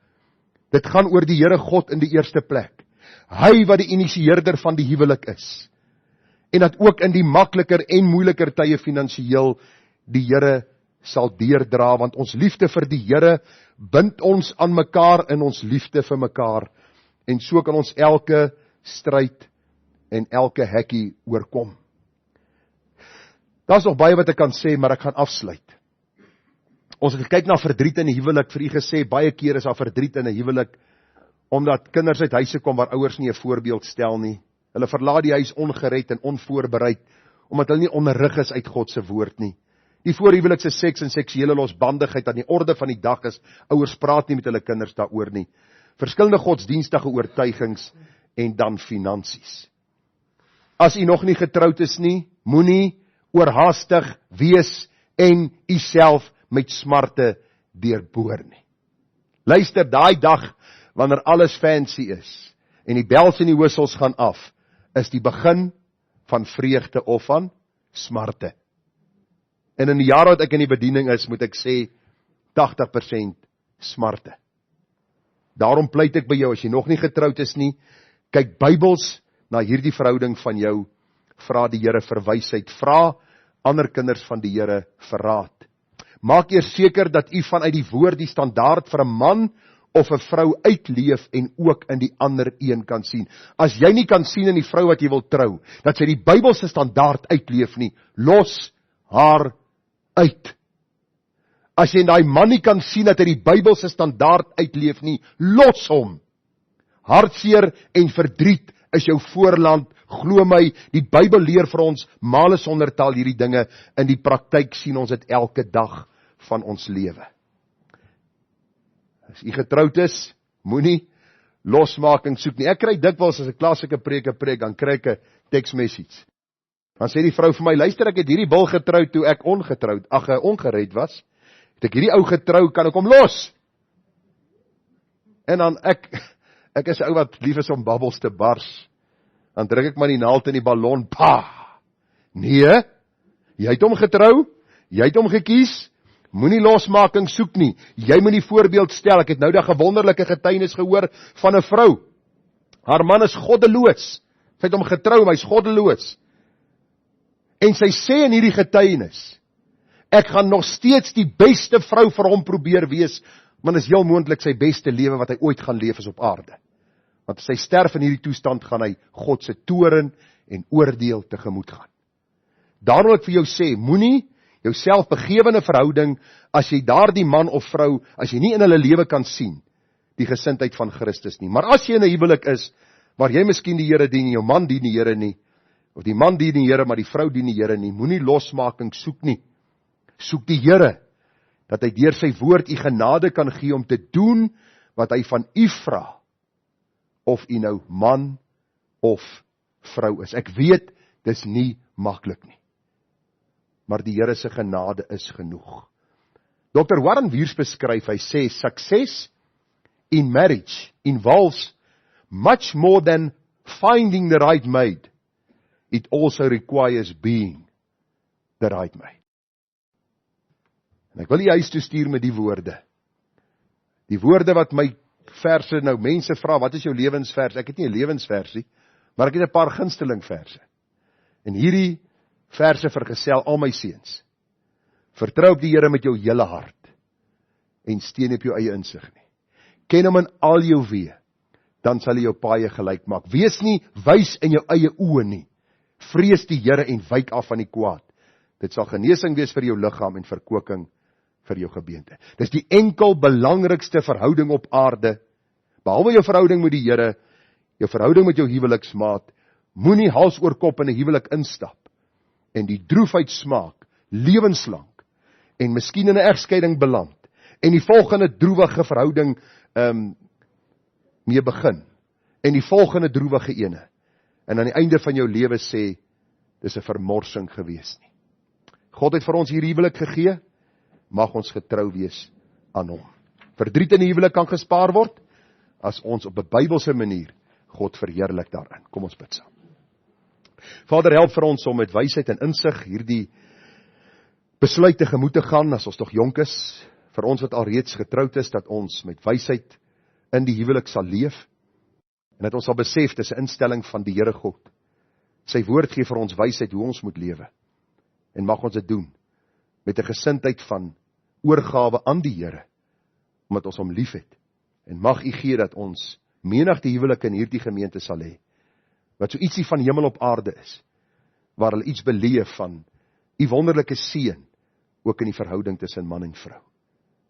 Dit gaan oor die Here God in die eerste plek. Hy wat die initieerder van die huwelik is. En dat ook in die makliker en moeiliker tye finansiëel die Here sal deurdra, want ons liefde vir die Here bind ons aan mekaar in ons liefde vir mekaar. En so kan ons elke stryd en elke hekkie oorkom. Daar's nog baie wat ek kan sê, maar ek gaan afsluit. Ons het gekyk na verdriet in die huwelik, vir u gesê, baie keer is daar verdriet in 'n huwelik, omdat kinders uit huise kom waar ouers nie 'n voorbeeld stel nie. Hulle verlaat die huis ongered en onvoorbereid, omdat hulle nie onderrig is uit God se woord nie. Die voorhuwelikse seks en seksuele losbandigheid aan die orde van die dag is, ouers praat nie met hulle kinders daaroor nie. Verskillende godsdienstige oortuigings en dan finansies. As u nog nie getroud is nie, moenie oorhaastig wees en u self met smarte deurboor nie. Luister, daai dag, wanneer alles fancy is, en die bels en die wissels gaan af, is die begin van vreugde of van smarte. En in die jare wat ek in die bediening is, moet ek sê, 80% smarte. Daarom pleit ek by jou, as jy nog nie getroud is nie, kyk Bybels na hierdie verhouding van jou, vra die Here vir wysheid, vra ander kinders van die Here vir raad. Maak eers seker dat u vanuit die woord die standaard vir 'n man of 'n vrou uitleef en ook in die ander een kan sien. As jy nie kan sien in die vrou wat jy wil trou, dat sy die Bybelse standaard uitleef nie, los haar uit. As jy in daai man nie kan sien dat hy die Bybelse standaard uitleef nie, los hom. Hartseer en verdriet is jou voorland, glo my, die Bybel leer vir ons male sonder taal hierdie dinge, in die praktyk sien ons dit elke dag van ons lewe. As jy getroud is, moenie losmaking soek nie. Ek kry dikwels as 'n klassieke preek, dan kry ek 'n text message. Dan sê die vrou vir my, luister, ek het hierdie bil getroud toe ek ongered was. Het ek hierdie ou getrou, kan ek hom los? En dan ek is 'n ou wat lief is om babbels te bars. Dan druk ek maar die naald in die ballon, Nee, jy het hom getrou, jy het hom gekies, moenie losmaking soek nie. Jy moet die voorbeeld stel. Ek het nou daag 'n wonderlike getuienis gehoor van 'n vrou. Haar man is goddeloos. Sy het hom getrou, maar hy's goddeloos. En sy sê in hierdie getuienis, ek gaan nog steeds die beste vrou vir hom probeer wees, want is heel moontlik sy beste lewe wat hy ooit gaan leef is op aarde. Want as hy sterf in hierdie toestand, gaan hy God se toorn en oordeel tegemoet gaan. Daarom wil ek vir jou sê, moenie jouself begewe in 'n verhouding, as jy daardie man of vrou, as jy nie in hulle lewe kan sien, die gesindheid van Christus nie. Maar as jy in 'n huwelik is, waar jy miskien die Here dien, jou man dien die Here nie, of die man dien die Here, maar die vrou dien die Here nie, moenie losmaking soek nie. Soek die Here, dat hy deur sy woord u genade kan gee om te doen, wat hy van u vra, of u nou man of vrou is. Ek weet, dis nie maklik nie. Maar die Here se genade is genoeg. Dr. Warren Wiersbe beskryf, hy sê, success in marriage involves much more than finding the right mate. It also requires being the right mate. En ek wil die huis toe stuur met die woorde. Die woorde wat my verse, nou mense vra, wat is jou lewensvers? Ek het nie 'n lewensversie, maar ek het 'n paar gunsteling verse. En hierdie verse vergesel al my seuns. Vertrou op die Here met jou hele hart en steun op jou eie insig nie. Ken hom in al jou weë, dan sal hy jou paaie gelyk maak. Wees nie wys in jou eie oë nie. Vrees die Here en wyk af van die kwaad. Dit sal genesing wees vir jou liggaam en verkwikking vir jou gebeente. Dis die enkel belangrikste verhouding op aarde, behalwe jou verhouding met die Here, jou verhouding met jou huweliksmaat. Moenie hals oor kop in 'n huwelik instap en die droefheid smaak, lewenslang, en miskien in 'n egskeiding beland, en die volgende droewige verhouding mee begin, en die volgende droewige ene, en aan die einde van jou lewe sê, dis 'n vermorsing gewees nie. God het vir ons hierdie huwelik gegee, mag ons getrou wees aan hom. Verdriet in die huwelik kan gespaar word, as ons op 'n Bybelse manier God verheerlik daarin. Kom ons bid saam. Vader, help vir ons om met wysheid en insig hierdie besluit tegemoet te gaan, as ons nog jonk is, vir ons wat alreeds getroud is, dat ons met wysheid in die huwelik sal leef, en dat ons sal besef, dis 'n instelling van die Here God. Sy woord gee vir ons wysheid hoe ons moet lewe, en mag ons dit doen, met 'n gesindheid van oorgawe aan die Here, omdat ons hom lief het, en mag u gee dat ons menigte huwelike in hierdie gemeente sal hê, wat so ietsie van hemel op aarde is, waar hulle iets beleef van u wonderlike seën, ook in die verhouding tussen man en vrou.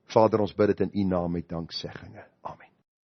Vader, ons bid dit in u naam met danksegging. Amen.